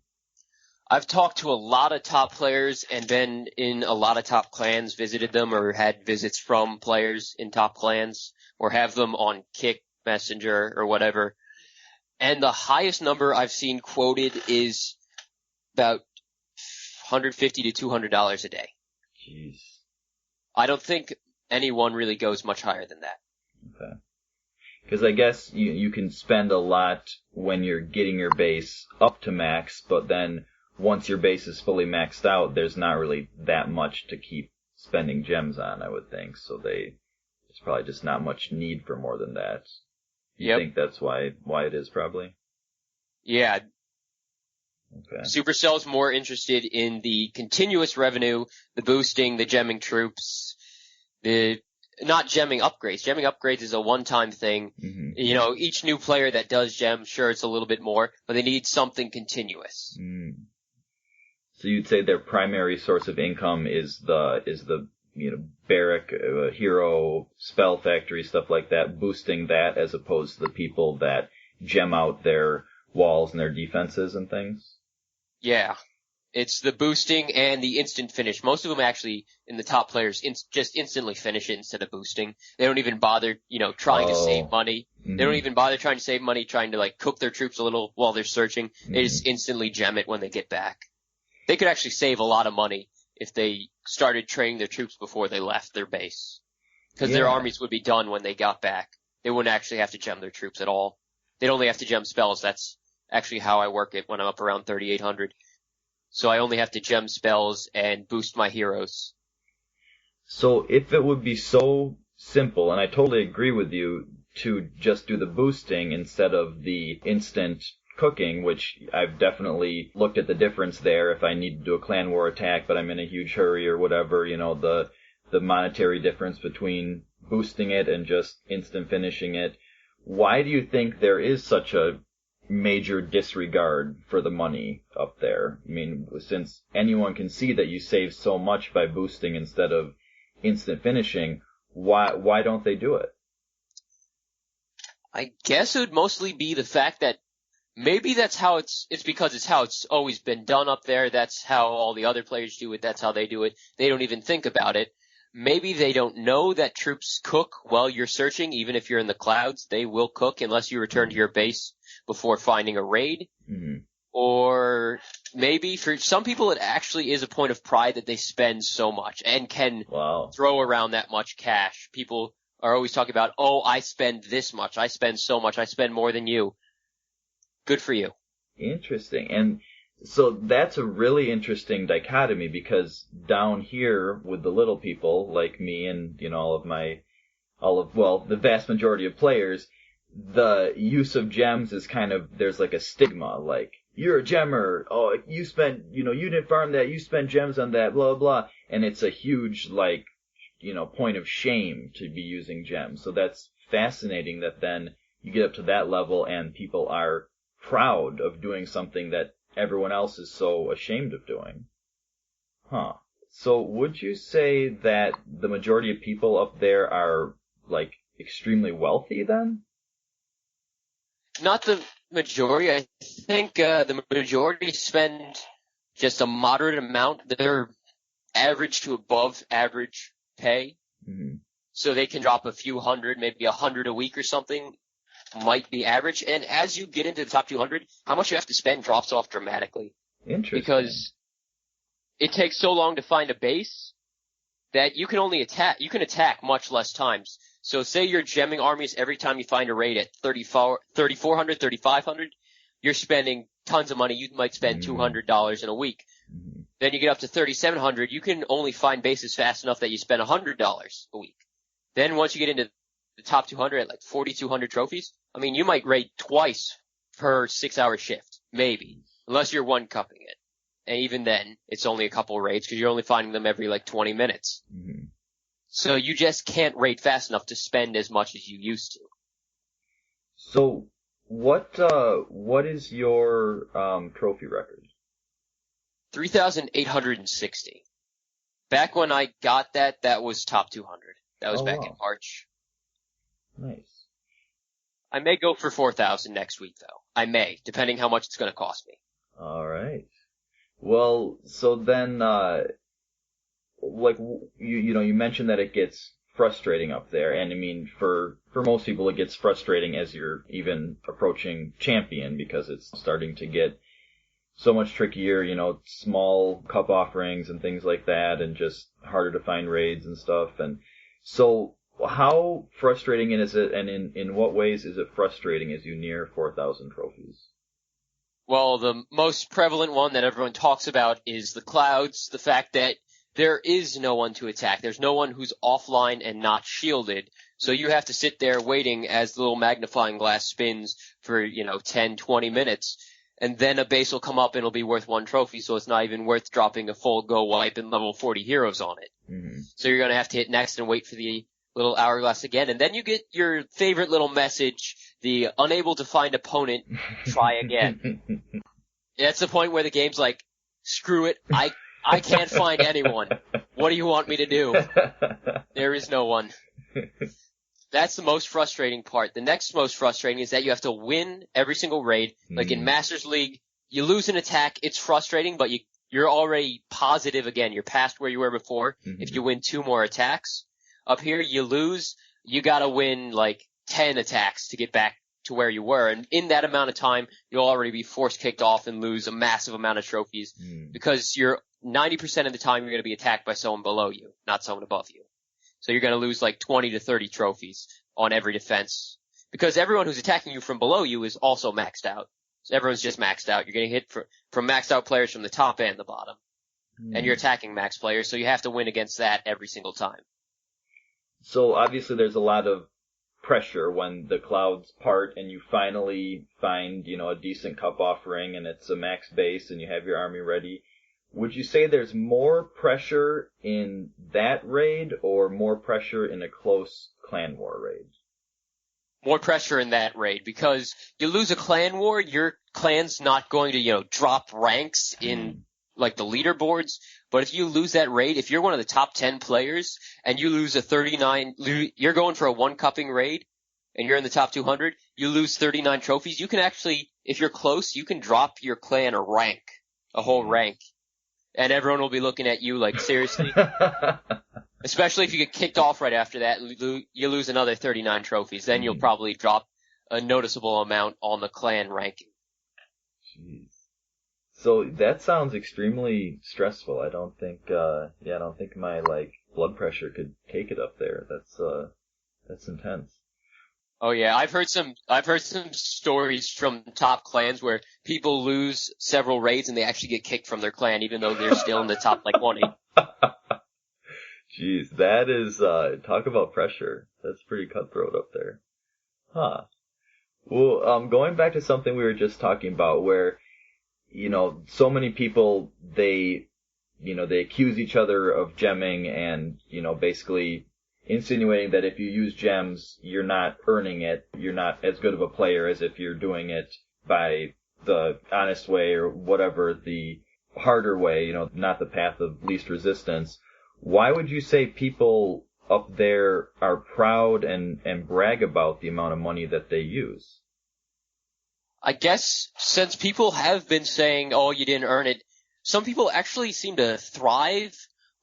I've talked to a lot of top players and been in a lot of top clans, visited them or had visits from players in top clans or have them on Kick, Messenger, or whatever. And the highest number I've seen quoted is about $150 to $200 a day. Jeez. I don't think anyone really goes much higher than that. Okay. Because I guess you can spend a lot when you're getting your base up to max, but then once your base is fully maxed out, there's not really that much to keep spending gems on, I would think. So there's probably just not much need for more than that. You think that's why it is, probably? Yeah. Okay. Supercell's more interested in the continuous revenue, the boosting, the gemming troops, not gemming upgrades. Gemming upgrades is a one-time thing. Mm-hmm. Each new player that does gem, sure, it's a little bit more, but they need something continuous. Mm. So you'd say their primary source of income is the barrack, hero, spell factory, stuff like that, boosting that as opposed to the people that gem out their walls and their defenses and things? Yeah. It's the boosting and the instant finish. Most of them actually, in the top players, just instantly finish it instead of boosting. They don't even bother, trying to save money. Mm-hmm. They don't even bother trying to save money, trying to cook their troops a little while they're searching. Mm-hmm. They just instantly gem it when they get back. They could actually save a lot of money if they started training their troops before they left their base. Because their armies would be done when they got back. They wouldn't actually have to gem their troops at all. They'd only have to gem spells. That's actually how I work it when I'm up around 3,800. So I only have to gem spells and boost my heroes. So if it would be so simple, and I totally agree with you, to just do the boosting instead of the instant cooking, which I've definitely looked at the difference there if I need to do a clan war attack but I'm in a huge hurry or whatever, the monetary difference between boosting it and just instant finishing it. Why do you think there is such a major disregard for the money up there? I mean, since anyone can see that you save so much by boosting instead of instant finishing, why don't they do it? I guess it would mostly be the fact that maybe that's how it's because it's how it's always been done up there. That's how all the other players do it. That's how they do it. They don't even think about it. Maybe they don't know that troops cook while you're searching. Even if you're in the clouds, they will cook unless you return to your base before finding a raid. Mm-hmm. Or maybe for some people it actually is a point of pride that they spend so much and can throw around that much cash. People are always talking about, I spend this much, I spend so much, I spend more than you. Good for you. Interesting. And so that's a really interesting dichotomy, because down here with the little people like me and, the vast majority of players, the use of gems is kind of, there's like a stigma, like, you're a gemmer, you spent, you didn't farm that, you spent gems on that, blah, blah. And it's a huge, point of shame to be using gems. So that's fascinating that then you get up to that level and people are proud of doing something that everyone else is so ashamed of doing. Huh. So would you say that the majority of people up there are, extremely wealthy then? Not the majority. I think the majority spend just a moderate amount. They're average to above average pay. Mm-hmm. So they can drop a few hundred, maybe 100 a week or something, might be average. And as you get into the top 200, how much you have to spend drops off dramatically. Interesting. Because it takes so long to find a base that you can attack much less times. So say you're gemming armies every time you find a raid at 3,400, 3,500, you're spending tons of money. You might spend $200 in a week. Then you get up to 3,700, you can only find bases fast enough that you spend $100 a week. Then once you get into the top 200 at like 4,200 trophies, I mean, you might raid twice per 6-hour shift, maybe, unless you're one-cupping it. And even then, it's only a couple raids because you're only finding them every like 20 minutes. Mm-hmm. So you just can't raid fast enough to spend as much as you used to. So what is your trophy record? 3,860. Back when I got that was top 200. That was back in March. Nice. I may go for 4,000 next week, though. I may, depending how much it's going to cost me. All right. Well, so then, like you mentioned that it gets frustrating up there, and I mean, for most people, it gets frustrating as you're even approaching champion because it's starting to get so much trickier, small cup offerings and things like that, and just harder to find raids and stuff. And so, how frustrating is it, and in what ways is it frustrating as you near 4,000 trophies? Well, the most prevalent one that everyone talks about is the clouds, the fact that there is no one to attack. There's no one who's offline and not shielded. So you have to sit there waiting as the little magnifying glass spins for, 10, 20 minutes. And then a base will come up and it'll be worth 1 trophy, so it's not even worth dropping a full go wipe and level 40 heroes on it. Mm-hmm. So you're going to have to hit next and wait for the little hourglass again. And then you get your favorite little message, the unable to find opponent, try again. That's the point where the game's like, screw it, I can't find anyone. What do you want me to do? There is no one. That's the most frustrating part. The next most frustrating is that you have to win every single raid. Like in Masters League, you lose an attack, it's frustrating, but you're already positive again. You're past where you were before if you win 2 more attacks. Up here, you lose, you gotta win like 10 attacks to get back to where you were. And in that amount of time, you'll already be force kicked off and lose a massive amount of trophies because you're 90% of the time you're going to be attacked by someone below you, not someone above you. So you're going to lose like 20 to 30 trophies on every defense because everyone who's attacking you from below you is also maxed out. So everyone's just maxed out. You're getting hit from maxed out players from the top and the bottom. And you're attacking max players, so you have to win against that every single time. So obviously there's a lot of pressure when the clouds part and you finally find, a decent cup offering and it's a max base and you have your army ready. Would you say there's more pressure in that raid or more pressure in a close clan war raid? More pressure in that raid because you lose a clan war, your clan's not going to, drop ranks in like the leaderboards. But if you lose that raid, if you're one of the top 10 players and you lose you're going for a 1-cupping raid and you're in the top 200, you lose 39 trophies. You can actually, if you're close, you can drop your clan a whole rank. And everyone will be looking at you like, seriously? Especially if you get kicked off right after that and you lose another 39 trophies. Then you'll probably drop a noticeable amount on the clan ranking. Jeez. So that sounds extremely stressful. I don't think my blood pressure could take it up there. That's intense. Oh yeah, I've heard some stories from top clans where people lose several raids and they actually get kicked from their clan even though they're still in the top 20. Jeez, that is talk about pressure. That's pretty cutthroat up there. Huh. Well, going back to something we were just talking about where so many people, they accuse each other of gemming and, basically insinuating that if you use gems, you're not earning it, you're not as good of a player as if you're doing it by the honest way or whatever, the harder way, not the path of least resistance. Why would you say people up there are proud and brag about the amount of money that they use? I guess since people have been saying, oh, you didn't earn it, some people actually seem to thrive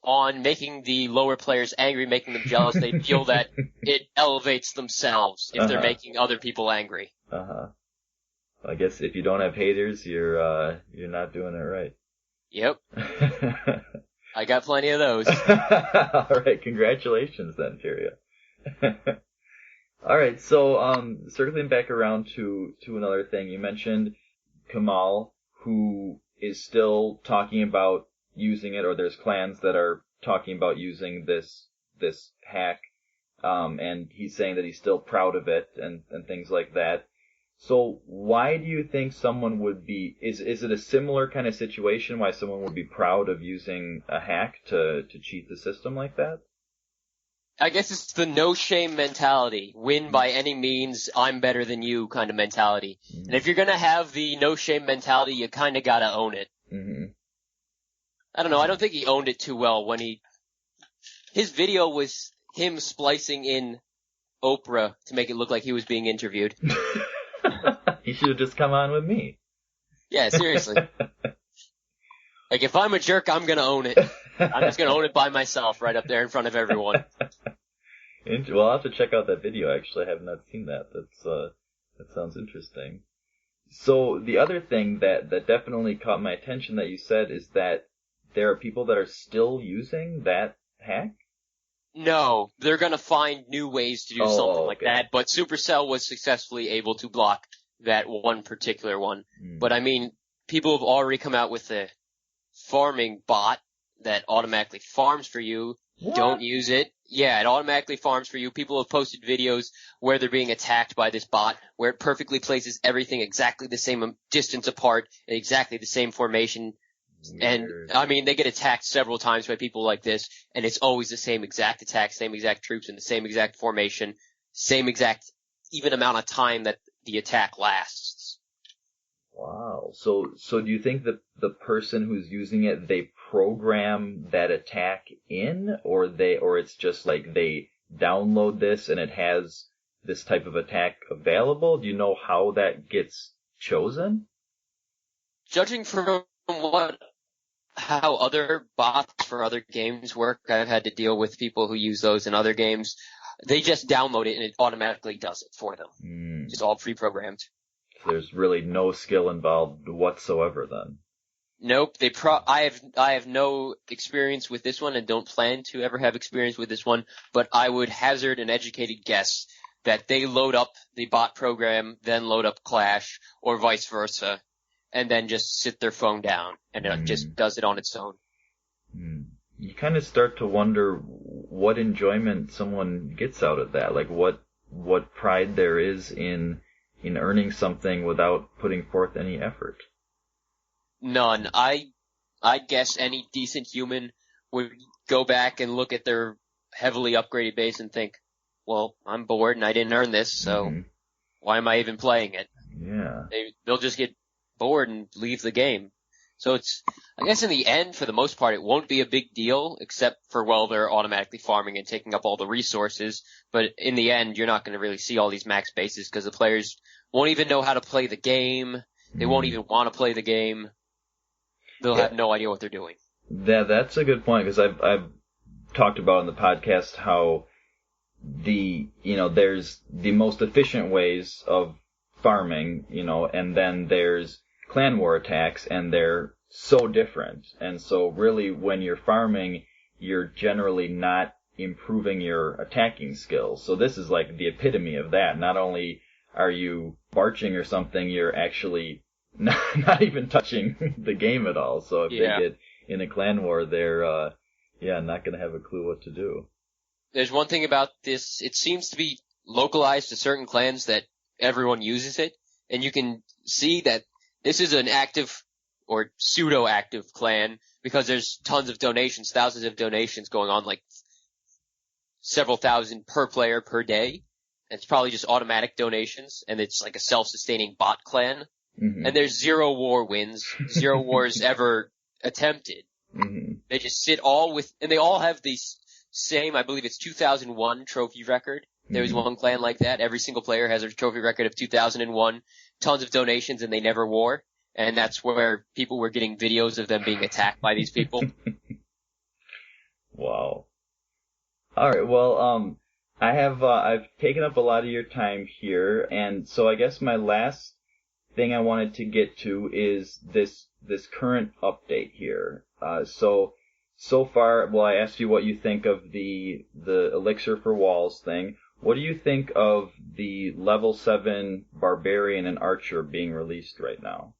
on making the lower players angry, making them jealous. They feel that it elevates themselves if they're making other people angry. I guess if you don't have haters, you're not doing it right. Yep. I got plenty of those. All right, congratulations then, Tyrael. All right, so circling back around to another thing, you mentioned Kamal, who is still talking about using it, or there's clans that are talking about using this hack, and he's saying that he's still proud of it and things like that. So why do you think someone would be, is it a similar kind of situation why someone would be proud of using a hack to cheat the system like that? I guess it's the no shame mentality. Win by any means, I'm better than you kind of mentality. And if you're gonna have the no shame mentality, you kinda gotta own it. Mm-hmm. I don't know, I don't think he owned it too well when his video was him splicing in Oprah to make it look like he was being interviewed. He should have just come on with me. Yeah, seriously. Like, if I'm a jerk, I'm gonna own it. I'm just gonna own it by myself right up there in front of everyone. Well, I'll have to check out that video, actually. I have not seen that. That sounds interesting. So, the other thing that definitely caught my attention that you said is that there are people that are still using that hack? No, they're gonna find new ways to do something like that, but Supercell was successfully able to block that one particular one. But I mean, people have already come out with the farming bot that automatically farms for you. What? Don't use it. Yeah, it automatically farms for you. People have posted videos where they're being attacked by this bot, where it perfectly places everything exactly the same distance apart, in exactly the same formation. Weird. And, I mean, they get attacked several times by people like this, and it's always the same exact attack, same exact troops in the same exact formation, same exact even amount of time that the attack lasts. Wow. So do you think that the person who's using it, they program that attack in, or it's just like they download this and it has this type of attack available? Do you know how that gets chosen? Judging from how other bots for other games work, I've had to deal with people who use those in other games. They just download it and it automatically does it for them. Just all pre-programmed. So there's really no skill involved whatsoever then. Nope. I have no experience with this one and don't plan to ever have experience with this one, but I would hazard an educated guess that they load up the bot program, then load up Clash, or vice versa, and then just sit their phone down and it just does it on its own. You kind of start to wonder what enjoyment someone gets out of that, like what pride there is in earning something without putting forth any effort. None. I guess any decent human would go back and look at their heavily upgraded base and think, well, I'm bored and I didn't earn this, so why am I even playing it? Yeah. They'll just get bored and leave the game. So I guess in the end, for the most part, it won't be a big deal, except for, well, they're automatically farming and taking up all the resources. But in the end, you're not going to really see all these max bases because the players won't even know how to play the game. They won't even want to play the game. They'll have no idea what they're doing. That's a good point, because I've talked about in the podcast how there's the most efficient ways of farming, and then there's clan war attacks, and they're so different. And so really, when you're farming, you're generally not improving your attacking skills. So this is like the epitome of that. Not only are you barching or something, you're actually not even touching the game at all. So if they get in a clan war, they're not going to have a clue what to do. There's one thing about this, it seems to be localized to certain clans that everyone uses it, and you can see that this is an active or pseudo-active clan because there's tons of donations, thousands of donations going on, like several thousand per player per day. And it's probably just automatic donations, and it's like a self-sustaining bot clan. And there's 0 war wins, 0 wars ever attempted. They just sit and they all have the same, I believe it's 2001 trophy record. There was one clan like that. Every single player has a trophy record of 2001. Tons of donations, and they never wore. And that's where people were getting videos of them being attacked by these people. Wow. All right. Well, I've taken up a lot of your time here, and so I guess my last thing I wanted to get to is this current update here. So far, well, I asked you what you think of the Elixir for Walls thing. What do you think of the level 7 Barbarian and Archer being released right now?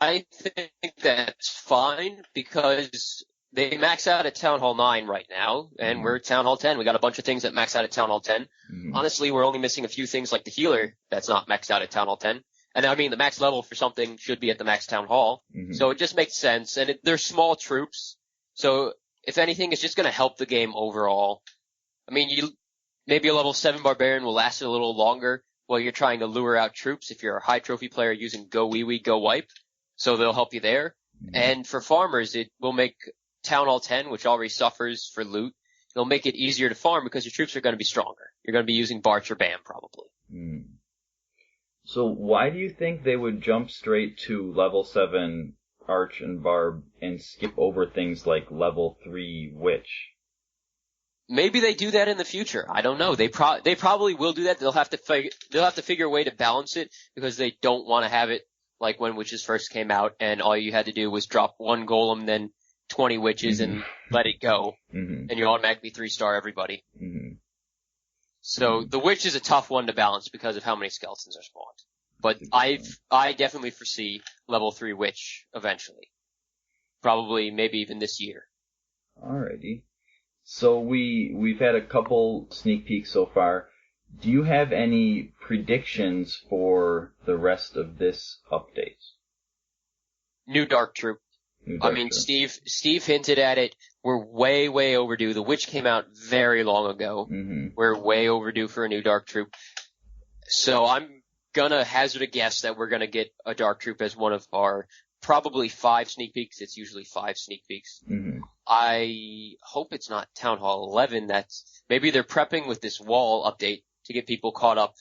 I think that's fine because they max out at Town Hall 9 right now, and we're Town Hall 10. We got a bunch of things that max out at Town Hall 10. Mm-hmm. Honestly, we're only missing a few things like the healer that's not maxed out at Town Hall 10. And I mean, the max level for something should be at the max Town Hall. Mm-hmm. So it just makes sense. And they're small troops. So if anything, it's just going to help the game overall. I mean, maybe a level 7 Barbarian will last a little longer while you're trying to lure out troops if you're a high trophy player using Go Wee Wee, Go Wipe. So they'll help you there. Mm-hmm. And for farmers, it will make Town Hall 10, which already suffers for loot, it'll make it easier to farm because your troops are going to be stronger. You're going to be using Barch or Bam, probably. Mm. So why do you think they would jump straight to level 7 Arch and Barb and skip over things like level 3 Witch? Maybe they do that in the future. I don't know. They probably will do that. They'll have to figure a way to balance it because they don't want to have it like when Witches first came out and all you had to do was drop one golem, then 20 Witches and let it go. Mm-hmm. And you automatically 3-star everybody. Mm-hmm. So the Witch is a tough one to balance because of how many skeletons are spawned. But I definitely foresee level 3 Witch eventually. Probably maybe even this year. Alrighty. So we've had a couple sneak peeks so far. Do you have any predictions for the rest of this update? New Dark Troop. I mean, Steve hinted at it. We're way, way overdue. The Witch came out very long ago. Mm-hmm. We're way overdue for a new Dark Troop. So I'm gonna hazard a guess that we're gonna get a Dark Troop as one of our probably 5 sneak peeks. It's usually 5 sneak peeks. Mm-hmm. I hope it's not Town Hall 11. Maybe they're prepping with this wall update to get people caught up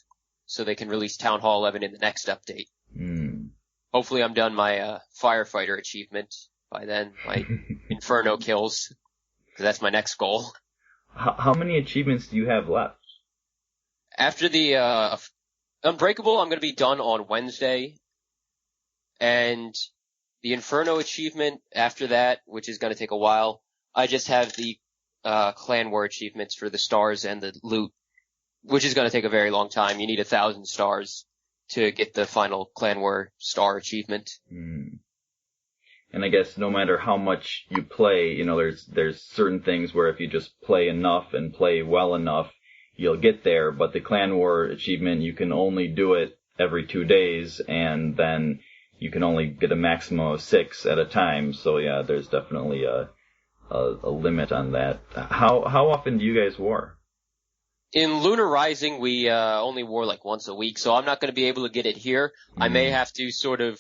so they can release Town Hall 11 in the next update. Mm. Hopefully I'm done my firefighter achievement by then, my Inferno kills, because that's my next goal. How many achievements do you have left? After the Unbreakable, I'm going to be done on Wednesday, and the Inferno achievement after that, which is going to take a while, I just have the Clan War achievements for the stars and the loot, which is going to take a very long time. You need 1,000 stars to get the final Clan War star achievement. Mm. And I guess no matter how much you play, there's certain things where if you just play enough and play well enough, you'll get there. But the Clan War achievement, you can only do it every 2 days, and then you can only get a maximum of 6 at a time. So yeah, there's definitely a limit on that. How often do you guys war? In Lunar Rising, we only war like once a week, so I'm not going to be able to get it here. Mm. I may have to sort of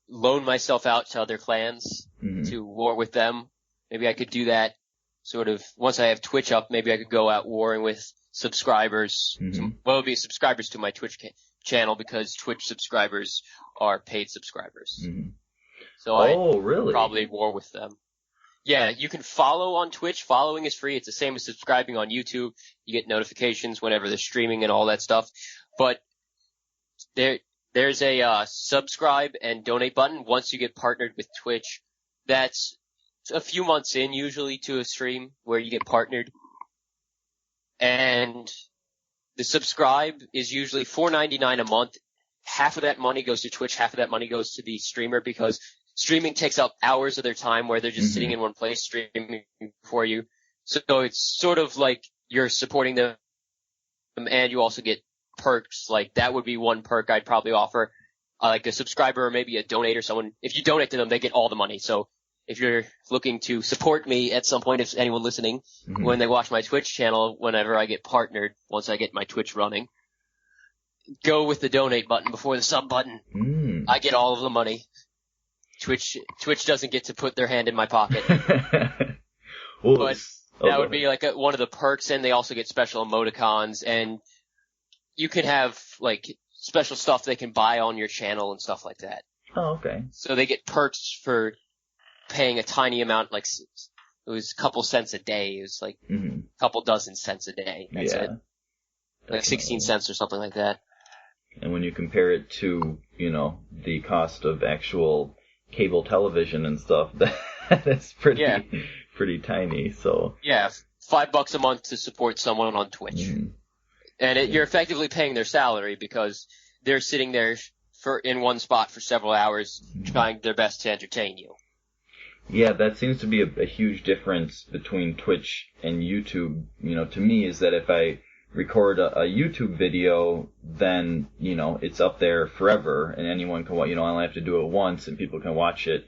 loan myself out to other clans to war with them. Maybe I could do that sort of once I have Twitch up. Maybe I could go out warring with subscribers. Mm-hmm. Well, it would be subscribers to my Twitch channel because Twitch subscribers are paid subscribers. Mm-hmm. So really? Probably war with them. Yeah, you can follow on Twitch. Following is free. It's the same as subscribing on YouTube. You get notifications whenever they're streaming and all that stuff. But there's a subscribe and donate button once you get partnered with Twitch. That's a few months in usually to a stream where you get partnered. And the subscribe is usually $4.99 a month. Half of that money goes to Twitch, half of that money goes to the streamer because streaming takes up hours of their time where they're just sitting in one place streaming for you. So it's sort of like you're supporting them and you also get perks. Like that would be one perk I'd probably offer, like a subscriber or maybe a donator, someone. If you donate to them, they get all the money. So if you're looking to support me at some point, if anyone listening, when they watch my Twitch channel, whenever I get partnered, once I get my Twitch running, go with the donate button before the sub button. Mm. I get all of the money. Twitch doesn't get to put their hand in my pocket. Well, but that would be like one of the perks, and they also get special emoticons, and you can have like special stuff they can buy on your channel and stuff like that. Oh, okay. So they get perks for paying a tiny amount, like it was a couple cents a day. It was like a couple dozen cents a day. That's it. Like 16 cents or something like that. And when you compare it to, the cost of actual cable television and stuff, that's pretty tiny. So yeah, $5 a month to support someone on Twitch, and you're effectively paying their salary because they're sitting there in one spot for several hours, trying their best to entertain you. Yeah, that seems to be a huge difference between Twitch and YouTube, to me, is that if I record a YouTube video, then, it's up there forever, and anyone can watch, I only have to do it once, and people can watch it,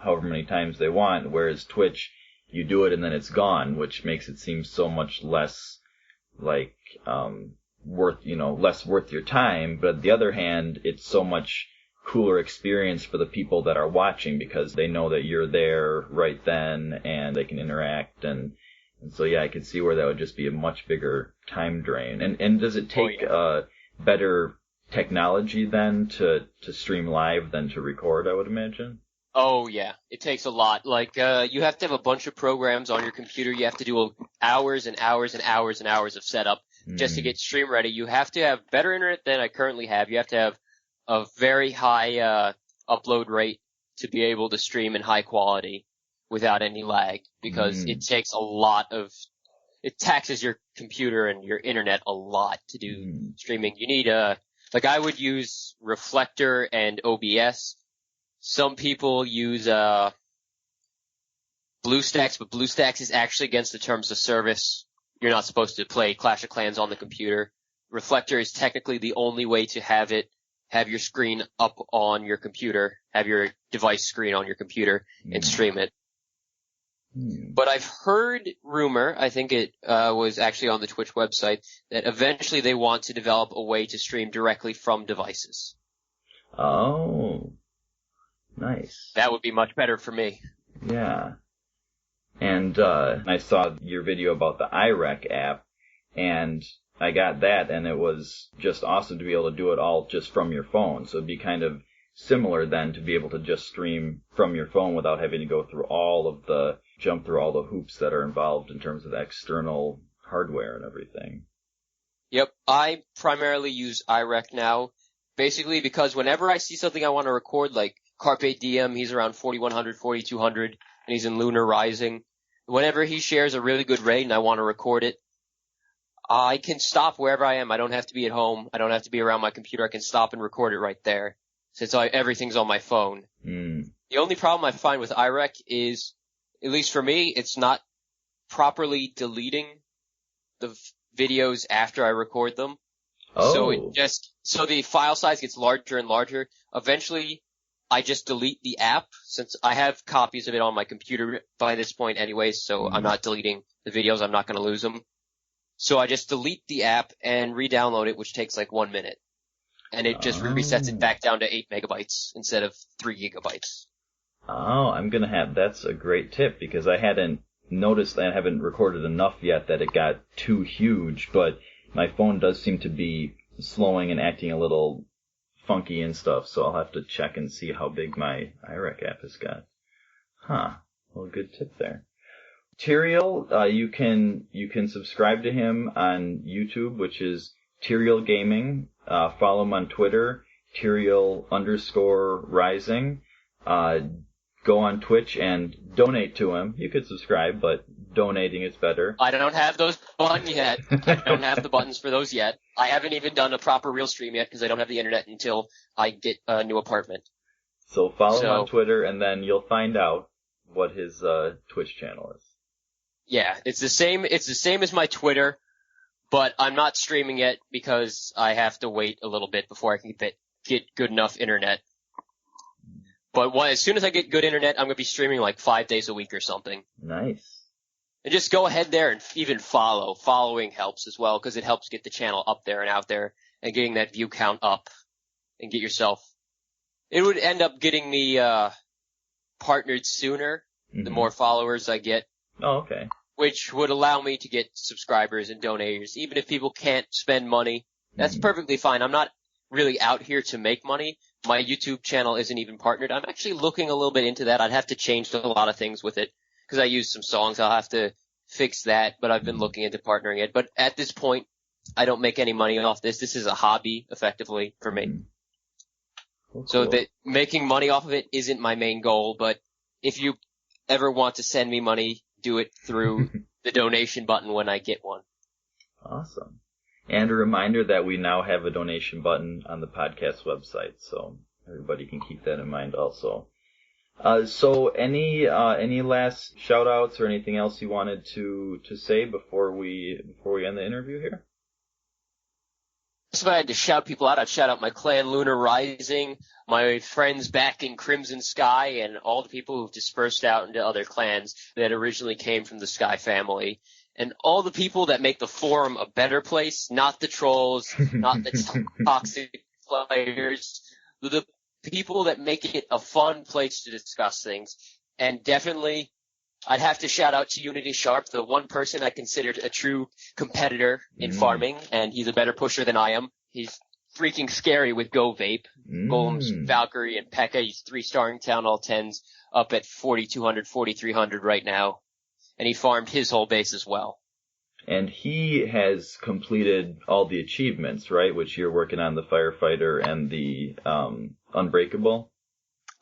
however many times they want, whereas Twitch, you do it and then it's gone, which makes it seem so much less, like, less worth your time, but on the other hand, it's so much cooler experience for the people that are watching because they know that you're there right then and they can interact and so yeah, I could see where that would just be a much bigger time drain. And does it take better technology then to stream live than to record, I would imagine? Oh yeah, it takes a lot. Like you have to have a bunch of programs on your computer. You have to do hours and hours and hours and hours of setup just to get stream ready. You have to have better internet than I currently have. You have to have a very high upload rate to be able to stream in high quality without any lag because it takes it taxes your computer and your internet a lot to do streaming. You need I would use Reflector and OBS. Some people use BlueStacks, but BlueStacks is actually against the terms of service. You're not supposed to play Clash of Clans on the computer. Reflector is technically the only way to have your screen up on your computer, have your device screen on your computer, and stream it. But I've heard rumor, I think it was actually on the Twitch website, that eventually they want to develop a way to stream directly from devices. Oh, nice. That would be much better for me. Yeah. And I saw your video about the iRec app, and I got that, and it was just awesome to be able to do it all just from your phone. So it'd be kind of similar then to be able to just stream from your phone without having to go through jump through all the hoops that are involved in terms of external hardware and everything. Yep, I primarily use iRec now, basically because whenever I see something I want to record, like Carpe Diem, he's around 4100, 4200, and he's in Lunar Rising. Whenever he shares a really good raid and I want to record it, I can stop wherever I am. I don't have to be at home. I don't have to be around my computer. I can stop and record it right there, since everything's on my phone. The only problem I find with iRec is, at least for me, it's not properly deleting the videos after I record them. Oh. So the file size gets larger and larger. Eventually, I just delete the app, since I have copies of it on my computer by this point anyways, so I'm not deleting the videos. I'm not going to lose them. So I just delete the app and re-download it, which takes like 1 minute. And it just resets it back down to 8 megabytes instead of 3 gigabytes. Oh, that's a great tip, because I hadn't noticed, I haven't recorded enough yet that it got too huge, but my phone does seem to be slowing and acting a little funky and stuff, so I'll have to check and see how big my iRec app has got. Well, good tip there. Tyrael, you can subscribe to him on YouTube, which is Tyrael Gaming. Follow him on Twitter, Tyrael_rising. Go on Twitch and donate to him. You could subscribe, but donating is better. I don't have those buttons yet. I don't have the buttons for those yet. I haven't even done a proper real stream yet because I don't have the internet until I get a new apartment. So follow him on Twitter, and then you'll find out what his Twitch channel is. Yeah, it's the same as my Twitter, but I'm not streaming yet because I have to wait a little bit before I can get good enough internet. But as soon as I get good internet, I'm going to be streaming like 5 days a week or something. Nice. And just go ahead there and even follow. Following helps as well because it helps get the channel up there and out there and getting that view count up and get yourself. It would end up getting me partnered sooner the more followers I get. Oh, okay. Which would allow me to get subscribers and donators. Even if people can't spend money, that's perfectly fine. I'm not really out here to make money. My YouTube channel isn't even partnered. I'm actually looking a little bit into that. I'd have to change a lot of things with it because I use some songs. I'll have to fix that, but I've been looking into partnering it. But at this point, I don't make any money off this. This is a hobby, effectively, for me. Cool. So that making money off of it isn't my main goal, but if you ever want to send me money, do it through the donation button when I get one. Awesome. And a reminder that we now have a donation button on the podcast website, so everybody can keep that in mind also. So any last shout outs or anything else you wanted to say before we end the interview here? If I had to shout people out, I'd shout out my clan Lunar Rising, my friends back in Crimson Sky, and all the people who've dispersed out into other clans that originally came from the Sky family. And all the people that make the forum a better place, not the trolls, not the toxic players, the people that make it a fun place to discuss things. And definitely, I'd have to shout out to Unity Sharp, the one person I considered a true competitor in farming, and he's a better pusher than I am. He's freaking scary with Go Vape, Golems, Valkyrie, and P.E.K.K.A. He's 3-starring Town Hall 10s, up at 4,200, 4,300 right now. And he farmed his whole base as well. And he has completed all the achievements, right? Which you're working on, the Firefighter and the Unbreakable?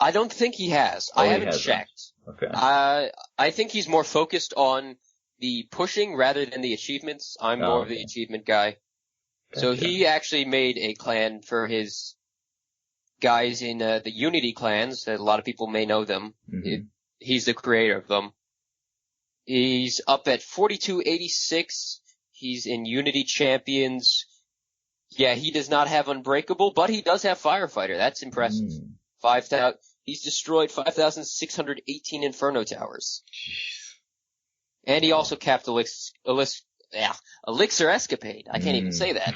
I don't think he has. I haven't checked. Okay. I think he's more focused on the pushing rather than the achievements. I'm more of the achievement guy. Gotcha. So he actually made a clan for his guys in the Unity clans, that a lot of people may know them. Mm-hmm. He's the creator of them. He's up at 4286. He's in Unity Champions. Yeah, he does not have Unbreakable, but he does have Firefighter. That's impressive. 5,000. He's destroyed 5,618 Inferno Towers. Jeez. And he also capped Elixir Escapade. I can't even say that.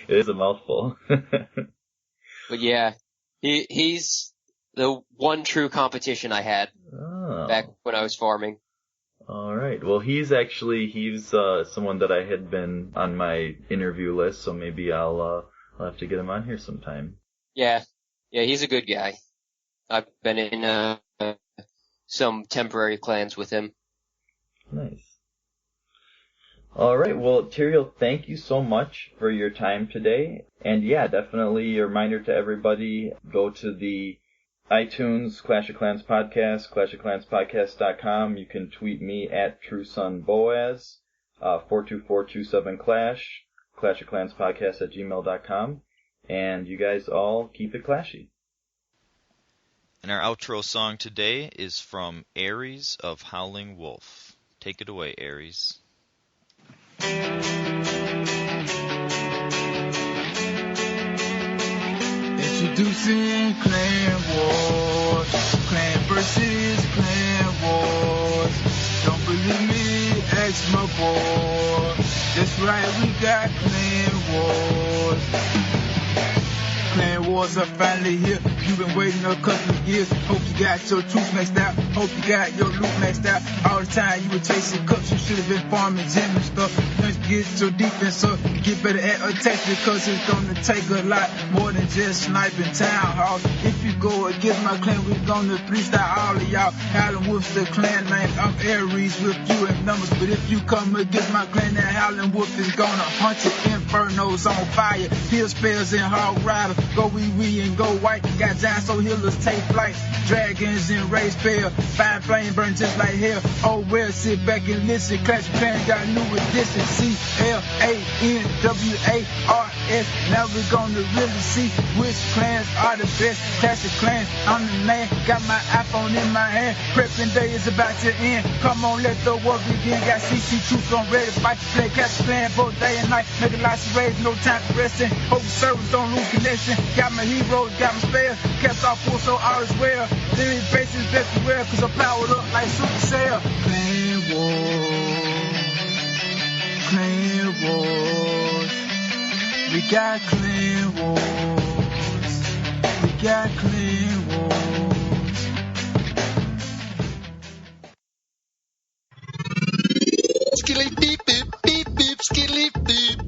It is a mouthful. But yeah, he's the one true competition I had back when I was farming. All right. Well, he's someone that I had been on my interview list, so maybe I'll have to get him on here sometime. Yeah, he's a good guy. I've been in some temporary clans with him. Nice. All right. Well, Tyrael, thank you so much for your time today. And yeah, definitely a reminder to everybody, go to the iTunes Clash of Clans podcast, clashofclanspodcast.com. You can tweet me at TrueSonBoaz, 42427Clash, clashofclanspodcast@gmail.com. And you guys all keep it clashy. And our outro song today is from Ares of Howling Wolf. Take it away, Ares. Introducing Clan Wars, Clan versus Clan Wars. Don't believe me? Ask my boy. That's right, we got Clan Wars. Clan Wars are finally here. You've been waiting a couple of years. Hope you got your troops maxed out. Hope you got your loot maxed out. All the time you were chasing cups. You should have been farming gem and stuff. Let's get your defense up. Get better at attack because it's gonna take a lot more than just sniping town halls. If you go against my clan, we're gonna freestyle all of y'all. Howling Wolf's the clan name. I'm Ares with few in numbers. But if you come against my clan, that Howling Wolf is gonna hunt it. Infernos on fire. Hill spells and hog riders. Go wee and go white. Got giants so healers take flight. Dragons and race spell. Fine flame burn just like hell. Oh well, sit back and listen. Clash of Clans got new edition. CLANWARS. Now we're gonna really see which clans are the best. Clash of Clans, I'm the man. Got my iPhone in my hand. Prepping day is about to end. Come on, let the war begin. Got CC troops on ready to fight. Play Clash of Clans both day and night. Making lots of raids, no time for resting. Hope the servers don't lose connection. Got my heroes, got my spares. Kept off full, so all is well. Then base is best to wear, cause I'm powered up like Supercell. Clan Wars. Clan Wars. We got Clan Wars. We got Clan Wars. Skilly beep beep beep beep skilly beep.